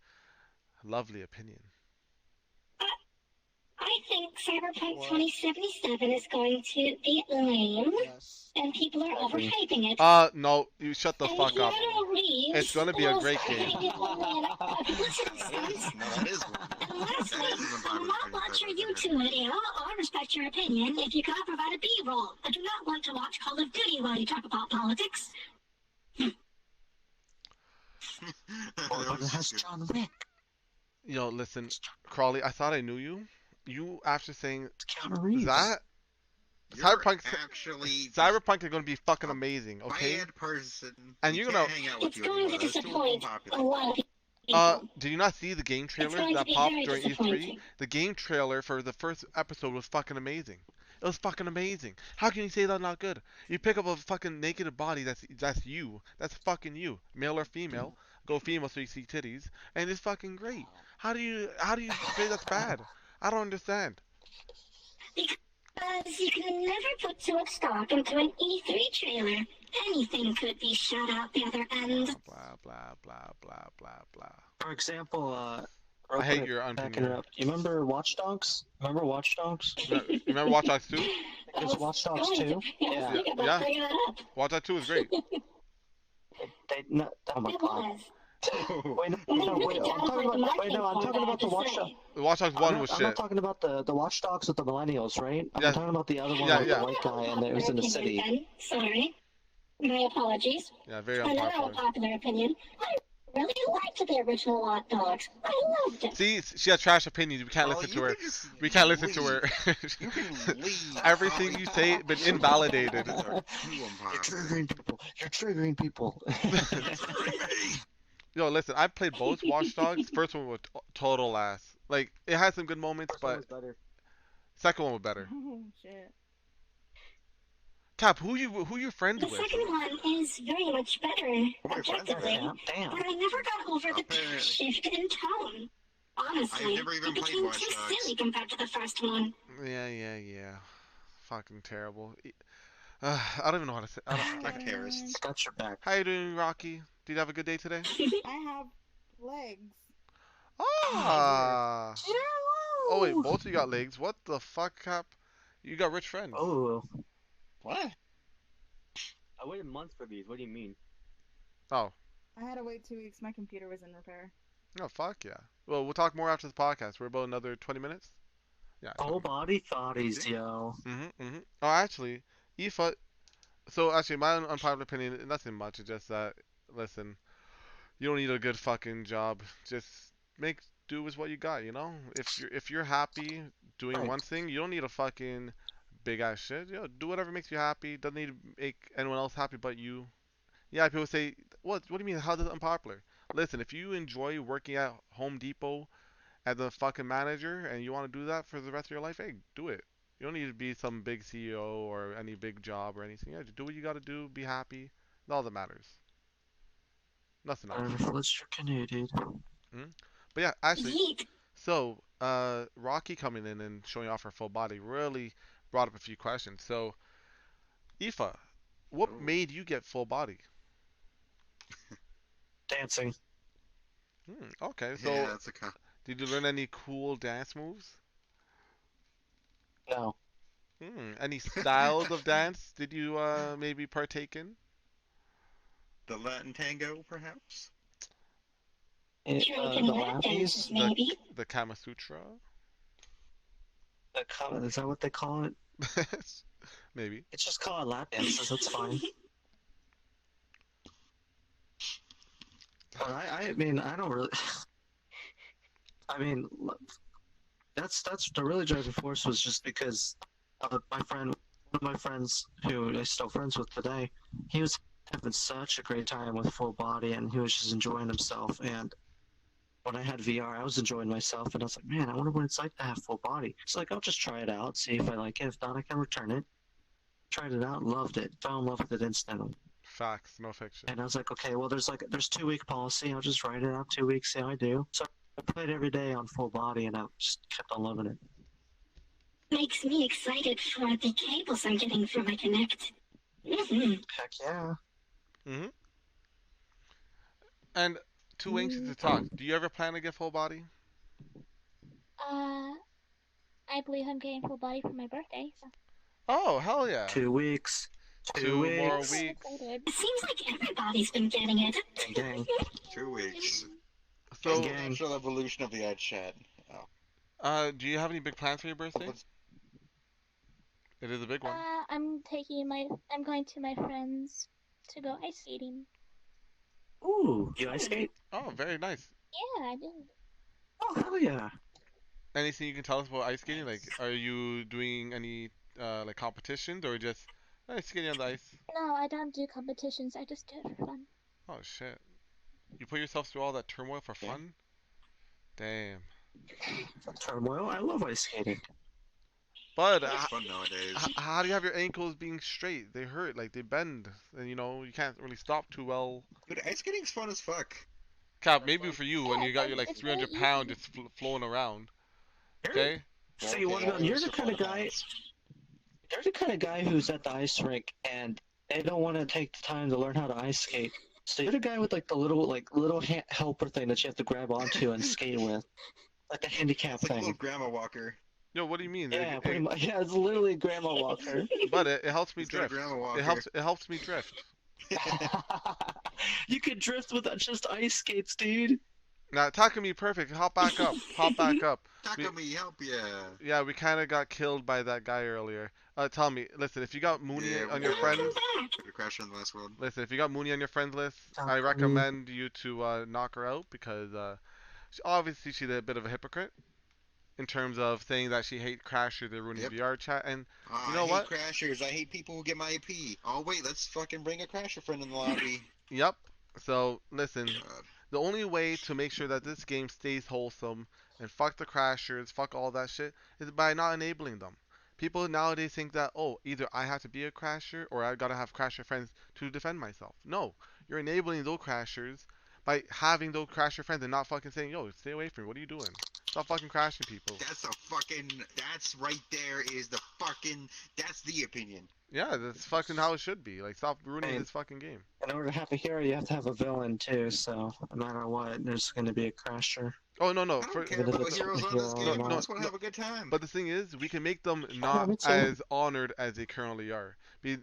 Speaker 1: lovely opinion?
Speaker 3: I think Cyberpunk 2077 is going to be lame, and people are overhyping it.
Speaker 1: No, you shut the fuck up. It's gonna be a great game.
Speaker 3: And lastly, I will not watch your YouTube video or respect your opinion if you cannot provide a B-roll. I do not want to watch Call of Duty while you talk about politics.
Speaker 6: But it has John Wick.
Speaker 1: Yo, listen, Crawley, I thought I knew you. You after saying
Speaker 6: that,
Speaker 1: Cyberpunk is gonna be fucking
Speaker 7: a
Speaker 1: amazing, okay?
Speaker 7: Bad person.
Speaker 1: And you're gonna.
Speaker 7: Hang out with
Speaker 3: It's going to disappoint a lot of people.
Speaker 1: Did you not see the game trailer that popped during E3? The game trailer for the first episode was fucking amazing. It was fucking amazing. How can you say that's not good? You pick up a fucking naked body that's you. That's fucking you. Male or female. Go female so you see titties. And it's fucking great. How do you say that's bad? I don't understand.
Speaker 3: Because you can never put too much stock into an E3 trailer. Anything could be shot out the other end.
Speaker 1: Blah, blah, blah, blah, blah, blah.
Speaker 6: For example,
Speaker 1: I hate your opinion.
Speaker 6: You remember Watch Dogs? Remember Watch Dogs?
Speaker 1: You remember Watch Dogs 2?
Speaker 6: There's Watch Dogs 2?
Speaker 1: Yeah. Watch Dogs 2 is great.
Speaker 6: Oh my god. Wait, no, I'm talking about the Watch Dogs.
Speaker 1: The Watch Dogs 1 was shit.
Speaker 6: I'm not talking about the Watch Dogs with the millennials, right? I'm talking about the other one with the white guy and it was in the city.
Speaker 3: Sorry. My apologies.
Speaker 1: Yeah, very
Speaker 3: unpopular. Another unpopular opinion. I really liked the original Hot Dogs. I loved it.
Speaker 1: See, she has trash opinions. We can't listen to her. We can't listen to her. Everything you say been invalidated.
Speaker 6: You're triggering people.
Speaker 1: Yo, listen, I've played both Watch Dogs. First one was total ass. Like, it had some good moments, but second one was better.
Speaker 5: Oh shit.
Speaker 1: Cap, who you friends with?
Speaker 3: The second one is very much better, objectively, but I never got over the shift in tone. Honestly,
Speaker 7: I've never even
Speaker 3: it
Speaker 7: played
Speaker 3: became
Speaker 7: Watch
Speaker 3: too
Speaker 7: Dogs.
Speaker 3: silly compared to the first one.
Speaker 1: Yeah. Fucking terrible. I don't even know how to say.
Speaker 7: Fuck Harris.
Speaker 6: Got your back.
Speaker 1: How you doing, Rocky? Did you have a good day today?
Speaker 10: I have legs.
Speaker 1: Ah. Oh wait,
Speaker 6: Ew.
Speaker 1: both of you got legs. What the fuck, Cap? You got rich friends.
Speaker 6: Oh,
Speaker 7: What?
Speaker 6: I waited a month for these. What do you mean?
Speaker 1: Oh.
Speaker 10: I had to wait 2 weeks. My computer was in repair.
Speaker 1: Oh fuck yeah. Well, we'll talk more after the podcast. We're about another 20 minutes. Yeah.
Speaker 6: Whole body thoughties, yo.
Speaker 1: Oh, actually, Aoife. So actually, my unpopular opinion, nothing much. It's just that, listen, you don't need a good fucking job. Just make do with what you got. You know, if you're happy doing
Speaker 6: Right.
Speaker 1: one thing, you don't need a fucking big ass shit. Do whatever makes you happy. Doesn't need to make anyone else happy but you. Yeah, people say, what do you mean? How is it unpopular? Listen, if you enjoy working at Home Depot as a fucking manager and you want to do that for the rest of your life, hey, do it. You don't need to be some big CEO or any big job or anything. Yeah, just do what you got to do. Be happy. That's all that matters. Nothing else.
Speaker 6: Whatever floats your canoe, dude.
Speaker 1: But yeah, actually,
Speaker 3: Yeet.
Speaker 1: so Rocky coming in and showing off her full body really brought up a few questions. So, Aoife, what
Speaker 7: Oh.
Speaker 1: made you get full body?
Speaker 6: Dancing.
Speaker 1: Okay, so
Speaker 7: Yeah, that's a con.
Speaker 1: did you learn any cool dance moves?
Speaker 6: No.
Speaker 1: Any styles of dance did you maybe partake in?
Speaker 7: The Latin tango, perhaps?
Speaker 3: Drinking
Speaker 6: The
Speaker 3: lap dances,
Speaker 6: lappies?
Speaker 3: maybe.
Speaker 1: The Kama Sutra?
Speaker 6: Is that what they call it?
Speaker 1: Maybe.
Speaker 6: It's just called lap dances. That's fine. But I mean, I don't really. I mean, that's the really driving force was just because my friend, one of my friends who I'm still friends with today, he was having such a great time with full body, and he was just enjoying himself. And when I had VR, I was enjoying myself, and I was like, man, I wonder what it's like to have full body. So like, I'll just try it out, see if I like it. If not, I can return it. Tried it out, loved it, fell in love with it instantly.
Speaker 1: Facts, no fiction.
Speaker 6: And I was like, okay, well, there's 2-week policy. I'll just write it out 2 weeks, see how I do. So I played every day on full body, and I just kept on loving it.
Speaker 3: Makes me excited for the cables I'm getting for my Connect.
Speaker 6: Heck yeah.
Speaker 1: And too anxious to talk. Do you ever plan to get full body?
Speaker 5: I believe I'm getting full body for my birthday, so
Speaker 1: Oh, hell yeah.
Speaker 6: 2 weeks. 2 weeks.
Speaker 1: more
Speaker 5: I'm
Speaker 1: weeks.
Speaker 5: excited.
Speaker 3: It seems like everybody's been getting it.
Speaker 6: Gang.
Speaker 7: 2 weeks.
Speaker 1: So,
Speaker 6: Gang.
Speaker 7: Natural evolution of the ad chat.
Speaker 1: do you have any big plans for your birthday? It is a big one.
Speaker 5: I'm going to my friends to go ice skating.
Speaker 6: Ooh, you ice skate?
Speaker 1: Oh, very nice.
Speaker 5: Yeah, I do.
Speaker 6: Oh, hell yeah.
Speaker 1: Anything you can tell us about ice skating? Like, are you doing any like competitions or just ice skating on the ice?
Speaker 5: No, I don't do competitions. I just do it for fun.
Speaker 1: Oh shit! You put yourself through all that turmoil for fun? Damn.
Speaker 6: Turmoil? I love ice skating.
Speaker 1: But
Speaker 7: It's fun nowadays.
Speaker 1: how do you have your ankles being straight? They hurt, like they bend, and you can't really stop too well.
Speaker 7: Dude, ice skating's fun as fuck.
Speaker 1: Cap, maybe for you when
Speaker 5: Yeah,
Speaker 1: you got your like
Speaker 5: it's
Speaker 1: 300
Speaker 5: really
Speaker 1: pound
Speaker 5: easy.
Speaker 1: just flowing around. Okay.
Speaker 6: See, you're the kind of guy. You're the kind of guy who's at the ice rink and they don't want to take the time to learn how to ice skate. So you're the guy with like the little helper thing that you have to grab onto and skate with, like the handicap
Speaker 7: It's like a
Speaker 6: thing.
Speaker 7: little grandma walker.
Speaker 1: Yo, what do you mean?
Speaker 6: Yeah, pretty much. Yeah, it's literally a grandma walker.
Speaker 1: But it helps me
Speaker 7: He's got a
Speaker 1: drift.
Speaker 7: grandma walker.
Speaker 1: It helps me drift.
Speaker 6: You could drift with just ice skates, dude.
Speaker 1: Now, Takumi, perfect. Hop back up. Hop back up.
Speaker 7: Takumi, help ya.
Speaker 1: Yeah, we kind of got killed by that guy earlier. Tell me, listen, if you got Mooney
Speaker 7: Yeah,
Speaker 1: on your friends,
Speaker 7: We crashed on the last world.
Speaker 1: listen, if you got Mooney on your friends list, I
Speaker 6: Takumi.
Speaker 1: recommend you to knock her out because obviously she's a bit of a hypocrite in terms of saying that she hates Crasher, the ruining
Speaker 7: Yep.
Speaker 1: VR chat, and you
Speaker 7: I
Speaker 1: know
Speaker 7: hate
Speaker 1: what?
Speaker 7: crashers. I hate people who get my IP. Oh wait, let's fucking bring a crasher friend in the lobby.
Speaker 1: Yep. So listen,
Speaker 7: God.
Speaker 1: the only way to make sure that this game stays wholesome and fuck the crashers, fuck all that shit, is by not enabling them. People nowadays think that, oh, either I have to be a crasher or I gotta have crasher friends to defend myself. No, you're enabling those crashers by having those crasher friends and not fucking saying, yo, stay away from me. What are you doing? Stop fucking crashing people.
Speaker 7: That's right there is the fucking, that's the opinion.
Speaker 1: Yeah, that's fucking how it should be. Like, stop ruining his fucking game.
Speaker 6: In order to have a hero, you have to have a villain too. So no matter what, there's going to be a crasher.
Speaker 1: Oh no no!
Speaker 7: I don't care about heroes on this game. I just want to have a good time.
Speaker 1: But the thing is, we can make them not as honored as they currently are.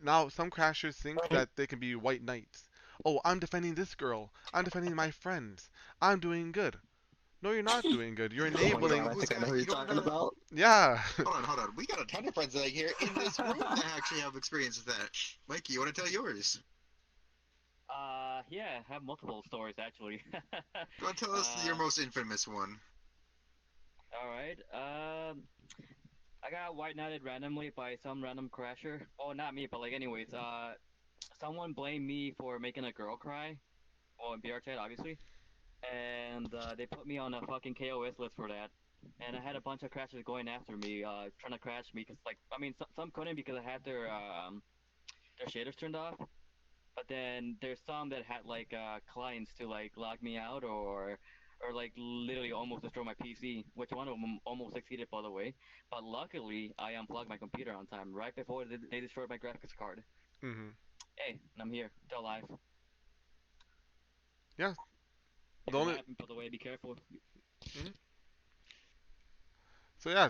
Speaker 1: Now some crashers think that they can be white knights. Oh, I'm defending this girl. I'm defending my friends. I'm doing good. No, you're not doing good. You're enabling.
Speaker 6: I think I know who you're talking about.
Speaker 1: Yeah.
Speaker 7: Hold on. We got a ton of friends like here in this room that actually have experience with that. Mikey, you want to tell yours?
Speaker 11: Yeah, I have multiple stories actually.
Speaker 7: Go on, tell us your most infamous one.
Speaker 11: Alright, I got white knighted randomly by some random crasher. Oh, not me, but like anyways, someone blamed me for making a girl cry. Well, in Vrchat, obviously. And, they put me on a fucking KOS list for that. And I had a bunch of crashers going after me, trying to crash me, cause like, I mean, some couldn't because I had their shaders turned off. But then there's some that had like clients to like log me out or like literally almost destroy my PC, which one of them almost succeeded by the way. But luckily I unplugged my computer on time right before they destroyed my graphics card. Hey, and I'm here, still alive.
Speaker 1: Yeah.
Speaker 11: It only happen, by the way, be careful.
Speaker 1: So yeah,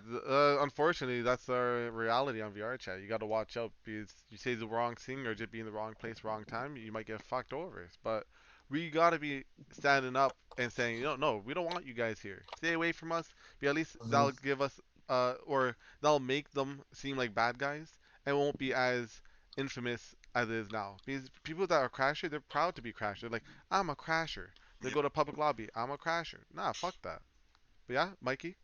Speaker 1: unfortunately, that's our reality on Vrchat. You got to watch out because you say the wrong thing or just be in the wrong place, wrong time, you might get fucked over. But we got to be standing up and saying, no, we don't want you guys here. Stay away from us. But at least that'll give us, or that'll make them seem like bad guys and won't be as infamous as it is now. Because people that are crasher, they're proud to be crasher. They're like, I'm a crasher. They go to public lobby. I'm a crasher. Nah, fuck that. But yeah, Mikey.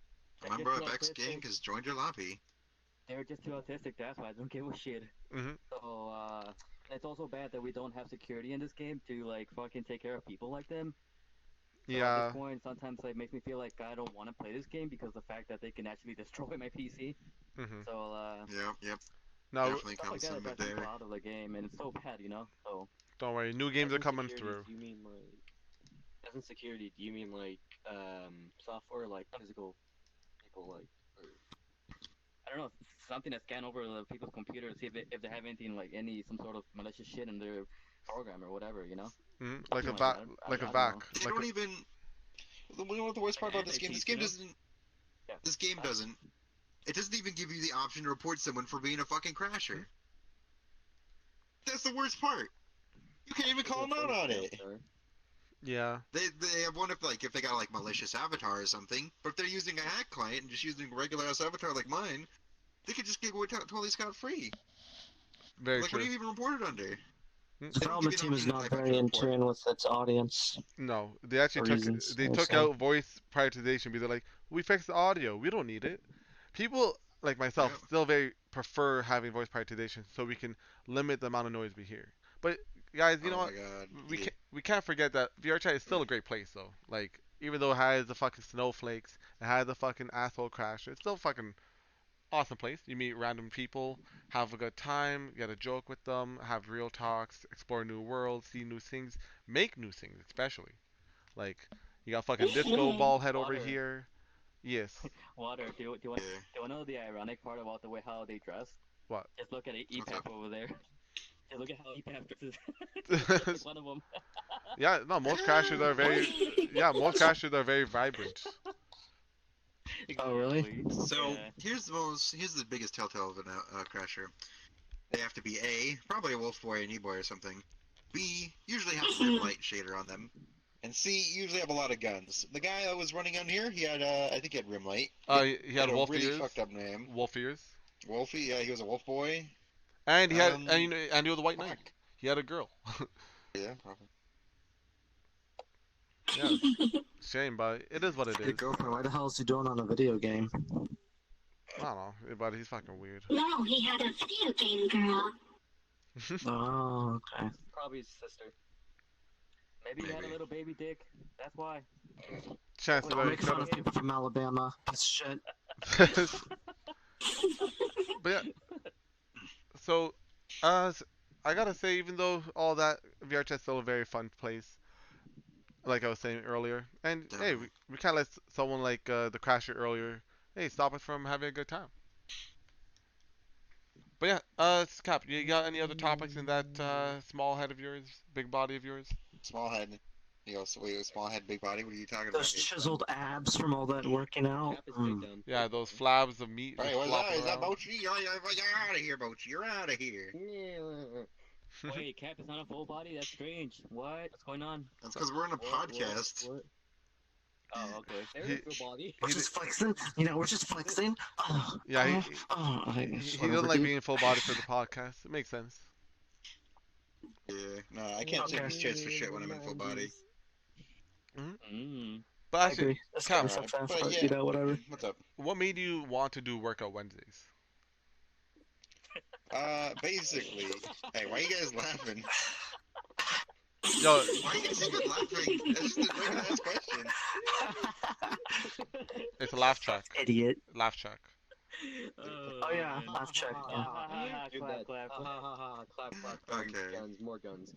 Speaker 7: Remember if X Gang has joined your lobby.
Speaker 11: They're just too autistic, that's why I don't give a shit. So, it's also bad that we don't have security in this game to, like, fucking take care of people like them. So
Speaker 1: yeah.
Speaker 11: At this point, sometimes it makes me feel like I don't want to play this game because the fact that they can actually destroy my PC. So,
Speaker 7: Yep.
Speaker 1: No,
Speaker 7: definitely comes
Speaker 11: like that
Speaker 7: there.
Speaker 11: out of the game, and it's so bad, So.
Speaker 1: Don't worry, new games are coming through.
Speaker 11: Do you mean like, as in security? Do you mean like, software, like physical? Like, or, I don't know, something that scan over the people's computers, see if they have anything like some sort of malicious shit in their program or whatever,
Speaker 1: Like a vac, like a vac.
Speaker 7: They don't even. You know what the worst part about this game? This game doesn't. This game doesn't. It doesn't even give you the option to report someone for being a fucking crasher. That's the worst part. You can't even call them out on it.
Speaker 1: Yeah.
Speaker 7: They have one if they got like malicious avatar or something, but if they're using a hack client and just using a regular ass avatar like mine, they could just get away totally scot free.
Speaker 1: Very
Speaker 7: true. What do you even report it under?
Speaker 6: The development team is not very in tune with its audience.
Speaker 1: No, they actually took out voice prioritization because they're like, we fixed the audio, we don't need it. People like myself still very prefer having voice prioritization so we can limit the amount of noise we hear. But guys, you know what? We can't forget that Vrchat is still a great place though. Like even though it has the fucking snowflakes, it has the fucking asshole crasher, it's still a fucking awesome place. You meet random people, have a good time, get a joke with them, have real talks, explore new worlds, see new things, make new things, especially. Like you got fucking disco ball head over here. Yes.
Speaker 11: Water. Do you want to know the ironic part about the way how they dress?
Speaker 1: What?
Speaker 11: Just look at EPAP over there. Just look at how EPAP dresses. Like one of them.
Speaker 1: Yeah, no, most crashers are very. Yeah, most crashers are very vibrant.
Speaker 6: Oh really?
Speaker 7: So here's the biggest telltale of a crasher. They have to be A, probably a wolf boy, an e-boy or something. B, usually have a rim light shader on them. And C, usually have a lot of guns. The guy that was running on here, he had, I think he had rim light.
Speaker 1: He had wolf
Speaker 7: really
Speaker 1: ears.
Speaker 7: Fucked up name.
Speaker 1: Wolf ears.
Speaker 7: Wolfie, yeah, he was a wolf boy.
Speaker 1: And he had, and he was a white knight. He had a girl.
Speaker 7: Yeah, probably.
Speaker 1: Yeah, shame, but it is what it is.
Speaker 6: Your girlfriend, why the hell is he doing on a video game?
Speaker 1: I don't know, but he's fucking weird.
Speaker 3: No, he had a video game girl.
Speaker 6: Oh, okay.
Speaker 11: Probably his sister. Maybe he had a little baby dick. That's why.
Speaker 1: Chances are.
Speaker 6: Make fun of people from Alabama. Piece of shit.
Speaker 1: But yeah. So, I gotta say, even though all that, Vrchat's still a very fun place. like I was saying earlier. And hey,
Speaker 7: Definitely.
Speaker 1: we kind of let someone like the Crasher earlier, hey, stop us from having a good time. But yeah, Cap, you got any other topics in that small head of yours, big body of yours?
Speaker 7: Small head. So wait, small head, big body. What are you talking about
Speaker 6: Those
Speaker 7: here?
Speaker 6: chiseled abs from all that working out.
Speaker 11: Cap is big down.
Speaker 1: Yeah, those flabs of meat
Speaker 7: All right,
Speaker 1: just
Speaker 7: what's
Speaker 1: flopping
Speaker 7: that? Is that
Speaker 1: around.
Speaker 7: Mochi? You're out of here, Mochi. You're out of here.
Speaker 11: Wait, Cap is not a full body? That's strange. What's going on?
Speaker 7: That's because we're on a podcast.
Speaker 11: What? Oh, okay.
Speaker 1: He-
Speaker 11: There's a full body.
Speaker 6: We're just flexing. You know, we're just flexing.
Speaker 1: Yeah, he doesn't like
Speaker 6: dude.
Speaker 1: being full body for the podcast. It makes sense.
Speaker 7: Yeah, no, I can't take
Speaker 6: Okay.
Speaker 7: these chairs for shit when I'm in full body.
Speaker 1: But
Speaker 6: I
Speaker 1: actually,
Speaker 6: agree. That's
Speaker 1: Cap,
Speaker 6: kind of fast,
Speaker 7: But
Speaker 6: but
Speaker 7: yeah,
Speaker 6: you know, whatever.
Speaker 7: what's up?
Speaker 1: what made you want to do Workout Wednesdays?
Speaker 7: Basically, hey, why are you guys laughing?
Speaker 1: Yo,
Speaker 7: Why are you guys even laughing? That's just a regular ass question.
Speaker 1: it's a laugh track.
Speaker 6: Idiot.
Speaker 1: Laugh track.
Speaker 6: Oh yeah,
Speaker 11: man.
Speaker 6: laugh check. Yeah.
Speaker 11: Do
Speaker 12: Clap,
Speaker 11: that.
Speaker 12: clap, clap, clap, guns,
Speaker 7: Okay.
Speaker 12: guns, more guns.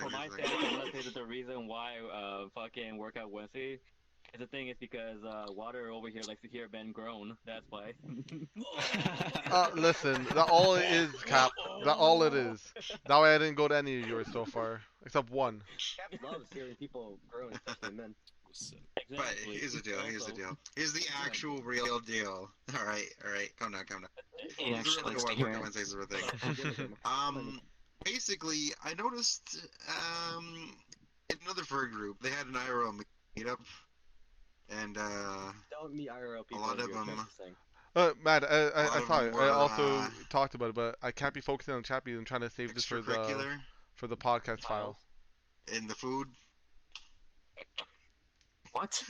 Speaker 11: For my stance, I want to say that the reason why fucking Workout Wednesday is the thing is because Water over here likes to hear Ben groan. That's why.
Speaker 1: Listen, that all it is, Cap. That all it is. That way I didn't go to any of yours so far, except one.
Speaker 12: Cap loves hearing people groan, especially men.
Speaker 7: But here's the deal. Here's the actual real deal. All right. Calm down.
Speaker 6: He
Speaker 7: This is
Speaker 6: actually
Speaker 7: really
Speaker 6: likes
Speaker 7: why
Speaker 6: to hear
Speaker 7: Workout
Speaker 6: it.
Speaker 7: Wednesdays are a thing. Basically, I noticed in another fur group they had an IRL meetup, and
Speaker 12: Don't meet IRL
Speaker 7: a
Speaker 12: people.
Speaker 7: lot of
Speaker 12: you're
Speaker 7: them.
Speaker 12: saying.
Speaker 1: Matt,
Speaker 7: A lot
Speaker 1: I
Speaker 7: of
Speaker 1: saw
Speaker 7: them
Speaker 1: it.
Speaker 7: were,
Speaker 1: I also talked about it, but I can't be focusing on Chappie and trying to save this for
Speaker 7: extracurricular
Speaker 1: the podcast file.
Speaker 7: in the food.
Speaker 6: What?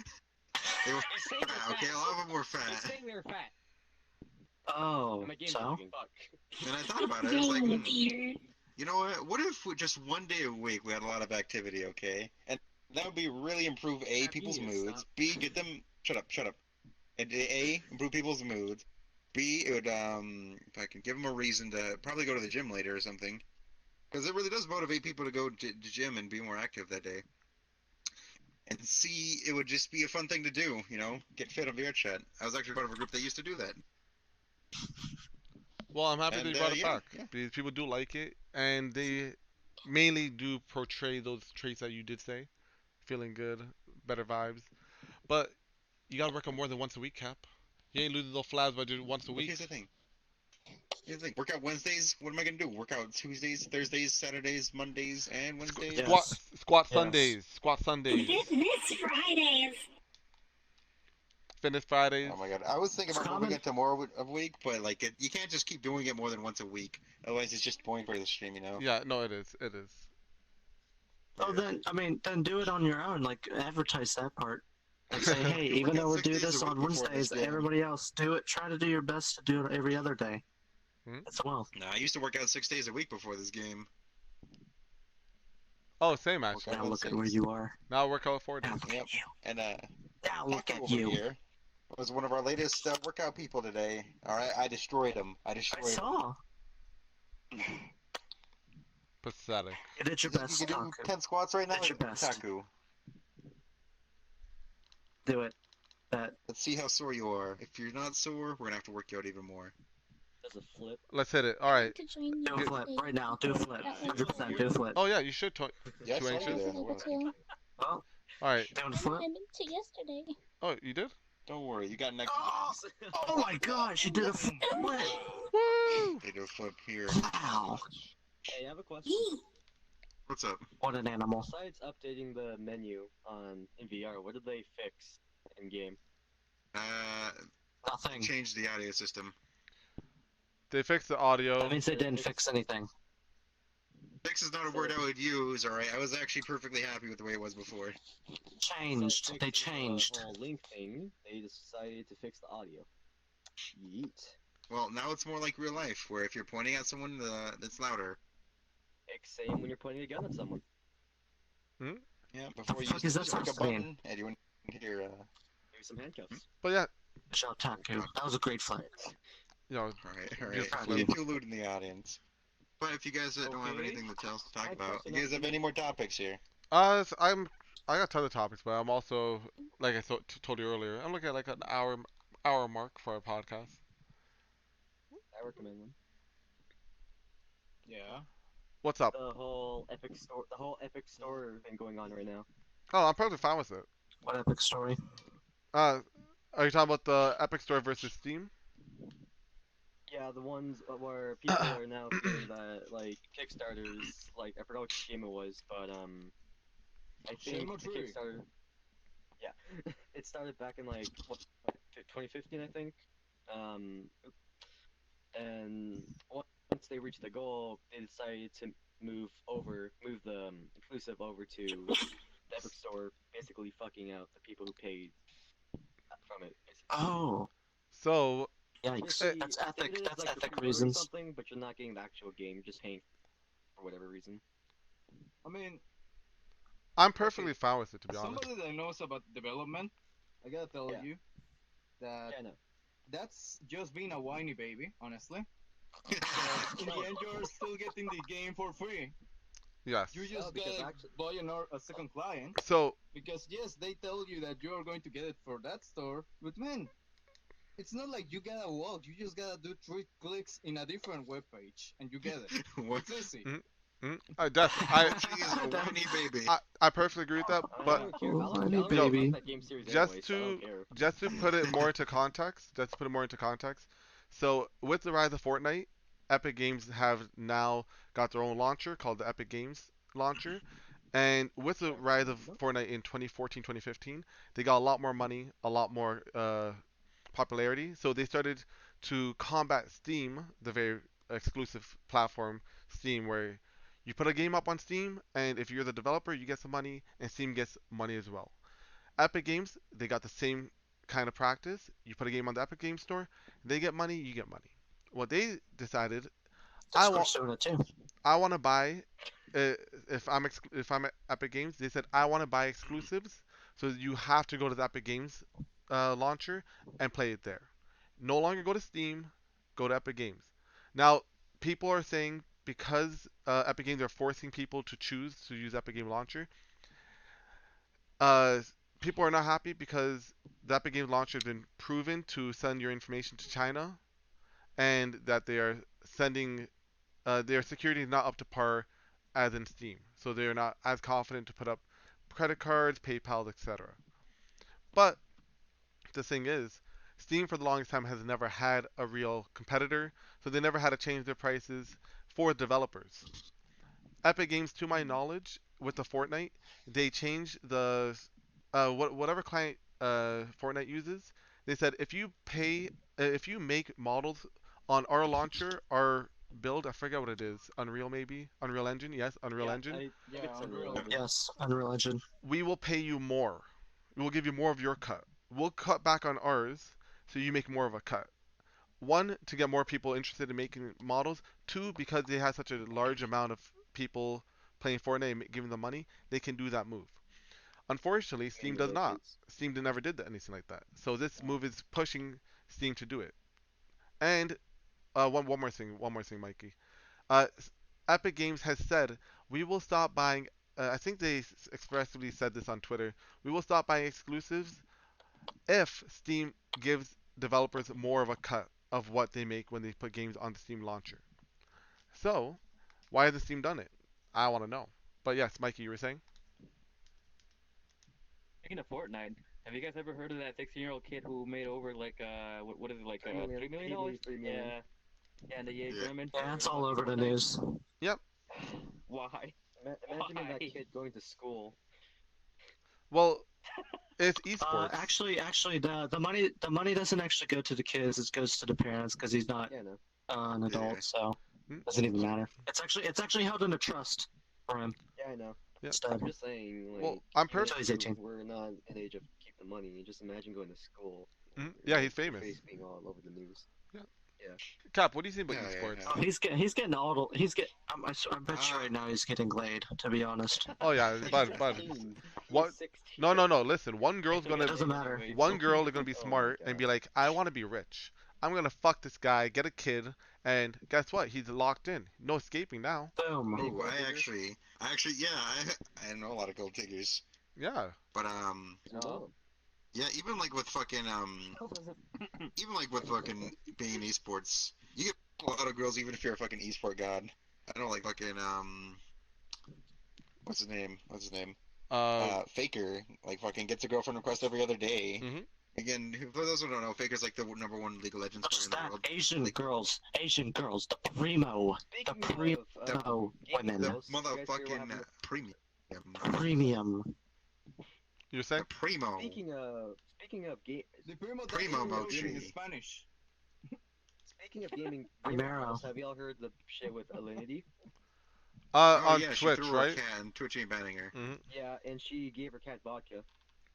Speaker 7: They were
Speaker 11: He's saying
Speaker 7: fat,
Speaker 11: they're
Speaker 7: okay?
Speaker 11: fat.
Speaker 7: A lot of them were
Speaker 11: He's
Speaker 7: fat.
Speaker 11: saying they're fat.
Speaker 6: Oh,
Speaker 11: My game's
Speaker 6: so?
Speaker 11: lagging.
Speaker 7: And I thought about it. I was like,
Speaker 3: Dang, Peter.
Speaker 7: you know what if we, just one day a week we had a lot of activity, okay? And that would be really improve A,
Speaker 12: Crap,
Speaker 7: people's
Speaker 12: you need to
Speaker 7: moods.
Speaker 12: stop.
Speaker 7: B, get them. Shut up. And A, improve people's moods. B, it would if I can give them a reason to probably go to the gym later or something, because it really does motivate people to go to gym and be more active that day. And C, it would just be a fun thing to do, you know, get fit on Vrchat. I was actually part of a group that used to do that.
Speaker 1: Well, I'm happy that
Speaker 7: And,
Speaker 1: you brought it
Speaker 7: yeah,
Speaker 1: back because people do like it, and they mainly do portray those traits that you did say, feeling good, better vibes. But you gotta work on more than once a week, Cap. You ain't losing those flabs by doing once a
Speaker 7: But
Speaker 1: week.
Speaker 7: here's the thing. Workout Wednesdays. What am I gonna do? Workout Tuesdays, Thursdays, Saturdays, Mondays, and Wednesdays.
Speaker 6: Yes.
Speaker 1: Squat
Speaker 6: Yes.
Speaker 1: Sundays. Squat Sundays.
Speaker 3: Fitness Fridays.
Speaker 1: Fitness Fridays.
Speaker 7: Oh my god, I was thinking about
Speaker 6: Common.
Speaker 7: moving it to more of a week, but like you can't just keep doing it more than once a week. Otherwise, it's just boring for the stream, you know.
Speaker 1: Yeah, no, it is. It is.
Speaker 6: Oh, then then do it on your own. Like advertise that part. Like say, hey, even though we
Speaker 7: 6
Speaker 6: do
Speaker 7: days a
Speaker 6: this
Speaker 7: week
Speaker 6: on
Speaker 7: before
Speaker 6: Wednesdays,
Speaker 7: this game.
Speaker 6: everybody else do it. Try to do your best to do it every other day. As well.
Speaker 7: Nah, I used to work out 6 days a week before this game.
Speaker 1: Oh, same actually.
Speaker 6: Now look at where you are.
Speaker 1: Now I work out 4 days.
Speaker 6: Now look at you.
Speaker 7: And
Speaker 6: Now look
Speaker 7: Taku
Speaker 6: at
Speaker 7: over
Speaker 6: you.
Speaker 7: here was one of our latest workout people today. All right, I destroyed him. I
Speaker 6: I
Speaker 7: destroyed him.
Speaker 6: saw.
Speaker 1: Pathetic.
Speaker 6: You did your
Speaker 7: You
Speaker 6: best,
Speaker 7: can do
Speaker 6: Taku.
Speaker 7: 10 squats right now.
Speaker 6: Did your best.
Speaker 7: Taku.
Speaker 6: Do it. That.
Speaker 7: Let's see how sore you are. If you're not sore, we're gonna have to work you out even more.
Speaker 12: There's a flip.
Speaker 1: Let's hit it. All right.
Speaker 5: To join you
Speaker 6: Do a flip
Speaker 5: today.
Speaker 6: right now. Do a flip.
Speaker 5: That way
Speaker 6: 100% do a flip.
Speaker 1: Oh yeah, you should.
Speaker 7: Yeah, I
Speaker 1: Too
Speaker 7: saw you
Speaker 1: anxious?
Speaker 5: I
Speaker 7: there.
Speaker 5: wasn't able to.
Speaker 6: Well,
Speaker 1: All right.
Speaker 6: doing a
Speaker 5: I
Speaker 6: flip.
Speaker 5: wanted to yesterday.
Speaker 1: Oh, you did?
Speaker 7: Don't worry, you got next.
Speaker 6: Oh, oh my gosh, you did a flip.
Speaker 1: Woo!
Speaker 7: They do a flip here.
Speaker 6: Wow.
Speaker 12: Hey, I have a question.
Speaker 7: What's up?
Speaker 6: What an animal.
Speaker 12: Besides updating the menu in VR, what did they fix in game?
Speaker 6: Nothing.
Speaker 7: Change the audio system.
Speaker 1: They fixed the audio.
Speaker 6: That means they didn't fix anything.
Speaker 7: Fix is not a word I would use, alright? I was actually perfectly happy with the way it was before.
Speaker 6: Changed.
Speaker 12: Besides
Speaker 6: They
Speaker 12: fixing
Speaker 6: changed.
Speaker 12: The whole link thing, they decided to fix the audio. Yeet.
Speaker 7: Well, now it's more like real life, where if you're pointing at someone, that's louder.
Speaker 12: Same when you're pointing a gun at someone.
Speaker 7: Yeah, before you
Speaker 6: fuck
Speaker 7: just
Speaker 6: is that
Speaker 7: click a
Speaker 6: supposed to mean?
Speaker 7: button, and you wouldn't hear,
Speaker 12: Maybe some handcuffs.
Speaker 1: But yeah,
Speaker 6: Shout Taku. That was a great flip.
Speaker 1: you know,
Speaker 7: Alright.
Speaker 6: proud of
Speaker 7: Get
Speaker 6: you.
Speaker 7: too lewd in the audience. But if you guys don't have
Speaker 12: Okay.
Speaker 7: anything else to talk
Speaker 12: My
Speaker 7: about, you
Speaker 12: question
Speaker 7: guys
Speaker 12: is-
Speaker 7: have any more topics here?
Speaker 1: I'm I got tons of topics, but I'm also like told you earlier. I'm looking at like an hour mark for our podcast.
Speaker 12: I recommend them.
Speaker 9: Yeah.
Speaker 1: What's up?
Speaker 12: The whole Epic Store thing going on right now.
Speaker 1: Oh, I'm perfectly fine with it.
Speaker 6: What epic story?
Speaker 1: Are you talking about the Epic Store versus Steam?
Speaker 12: Yeah, the ones where people are now feeling that like Kickstarters, like I forgot which game it was, but I think the Kickstarter, yeah, it started back in like what 2015, I think, um, and once they reached the goal, they decided to move the inclusive over to the Epic Store, basically fucking out the people who paid from it. Basically.
Speaker 6: Oh.
Speaker 1: So.
Speaker 6: Yikes. That's ethic.
Speaker 12: It is
Speaker 6: That's
Speaker 12: like
Speaker 6: ethic
Speaker 12: you're
Speaker 6: reasons.
Speaker 12: something, but you're not getting the actual game. You're just paying for whatever reason.
Speaker 13: I mean,
Speaker 1: I'm perfectly fine with it, to be honest.
Speaker 13: Somebody that knows about development, I gotta tell you that that's just being a whiny baby, honestly. In the end, you're still getting the game for free.
Speaker 1: Yes.
Speaker 13: You just gotta buy a second client.
Speaker 1: So.
Speaker 13: Because yes, they tell you that you are going to get it for that store, but man, it's not like you gotta walk. You just gotta do 3 clicks in a different web page, and you get it. It's easy.
Speaker 1: I perfectly agree with that, but just to put it more into context, so with the rise of Fortnite, Epic Games have now got their own launcher called the Epic Games launcher, and with the rise of Fortnite in 2014, 2015, they got a lot more money, a lot more popularity, so they started to combat Steam, the very exclusive platform Steam, where you put a game up on Steam, and if you're the developer, you get some money, and Steam gets money as well. Epic Games, they got the same kind of practice. You put a game on the Epic Games Store, they get money, you get money. What they decided, I want to buy. If I'm at Epic Games, they said I want to buy exclusives, so you have to go to the Epic Games launcher and play it there. No longer go to Steam, go to Epic Games. Now, people are saying because Epic Games are forcing people to choose to use Epic Game Launcher, uh, people are not happy because the Epic Games Launcher has been proven to send your information to China, and that they are sending their security is not up to par as in Steam, so they are not as confident to put up credit cards, PayPal, etc. But the thing is, Steam for the longest time has never had a real competitor, so they never had to change their prices for developers. Epic Games, to my knowledge, with the Fortnite, they changed the whatever client Fortnite uses. They said if you make models on our launcher, our build, I forget what it is, Unreal maybe, Unreal Engine, yes, Unreal Engine.
Speaker 13: Unreal.
Speaker 6: Yes, Unreal Engine.
Speaker 1: We will pay you more. We will give you more of your cut. We'll cut back on ours, so you make more of a cut. One, to get more people interested in making models. Two, because they have such a large amount of people playing Fortnite and giving them money, they can do that move. Unfortunately, Steam does not. Steam never did anything like that. So this move is pushing Steam to do it. And one more thing, Mikey. Uh, Epic Games has said we will stop buying. I think they expressly said this on Twitter. We will stop buying exclusives if Steam gives developers more of a cut of what they make when they put games on the Steam launcher. So, why hasn't Steam done it? I want to know. But yes, Mikey, you were saying?
Speaker 11: Speaking of Fortnite, have you guys ever heard of that 16-year-old kid who made over like what is it like $3 million? Yeah, yeah, and the EA tournament.
Speaker 6: Yeah, it's all over the news.
Speaker 1: Yep.
Speaker 11: Why?
Speaker 12: Imagine that kid going to school.
Speaker 1: Well, it's esports.
Speaker 6: Actually, the money doesn't actually go to the kids. It goes to the parents because he's not an adult, so it doesn't even matter. It's actually held in a trust for him.
Speaker 12: Yeah, I know.
Speaker 1: Yep.
Speaker 12: I'm just saying, like,
Speaker 1: well, I'm perfectly.
Speaker 6: He's 18.
Speaker 12: We're not in the age of keep the money. You just imagine going to school.
Speaker 1: Yeah, he's famous.
Speaker 12: Face being all over the news.
Speaker 1: Yeah.
Speaker 12: Yeah.
Speaker 1: Cap, what do you think about esports?
Speaker 6: Oh, he's getting all. I bet you right now he's getting laid. To be honest.
Speaker 1: Oh yeah, but what? No. Listen, one girl's gonna.
Speaker 6: It doesn't matter.
Speaker 1: One girl is gonna be smart and be like, I want to be rich. I'm gonna fuck this guy, get a kid, and guess what? He's locked in. No escaping now.
Speaker 6: Boom.
Speaker 7: Oh, I actually, yeah, I know a lot of gold diggers.
Speaker 1: Yeah.
Speaker 7: But
Speaker 12: Oh.
Speaker 7: yeah, even like with fucking even like with fucking being in esports, you get a lot of girls even if you're a fucking esport god. I don't like fucking what's his name? What's his name? Faker, like fucking gets a girlfriend request every other day.
Speaker 1: Mm-hmm.
Speaker 7: Again, for those who don't know, Faker's like the #1 League of Legends player in the world.
Speaker 6: Asian girls, the primo women,
Speaker 7: The motherfucking premium.
Speaker 6: premium.
Speaker 1: You saying?
Speaker 7: The primo.
Speaker 12: Speaking of game,
Speaker 13: The primo
Speaker 7: Primo
Speaker 13: mochi
Speaker 7: mochi.
Speaker 13: in Spanish.
Speaker 12: speaking of gaming,
Speaker 6: Primero.
Speaker 12: have y'all heard the shit with Alinity?
Speaker 7: Oh
Speaker 1: On
Speaker 7: yeah, she
Speaker 1: Twitch,
Speaker 7: threw her
Speaker 1: right?
Speaker 7: can. Twitch ain't banning her.
Speaker 1: Mm-hmm.
Speaker 12: Yeah, and she gave her cat vodka.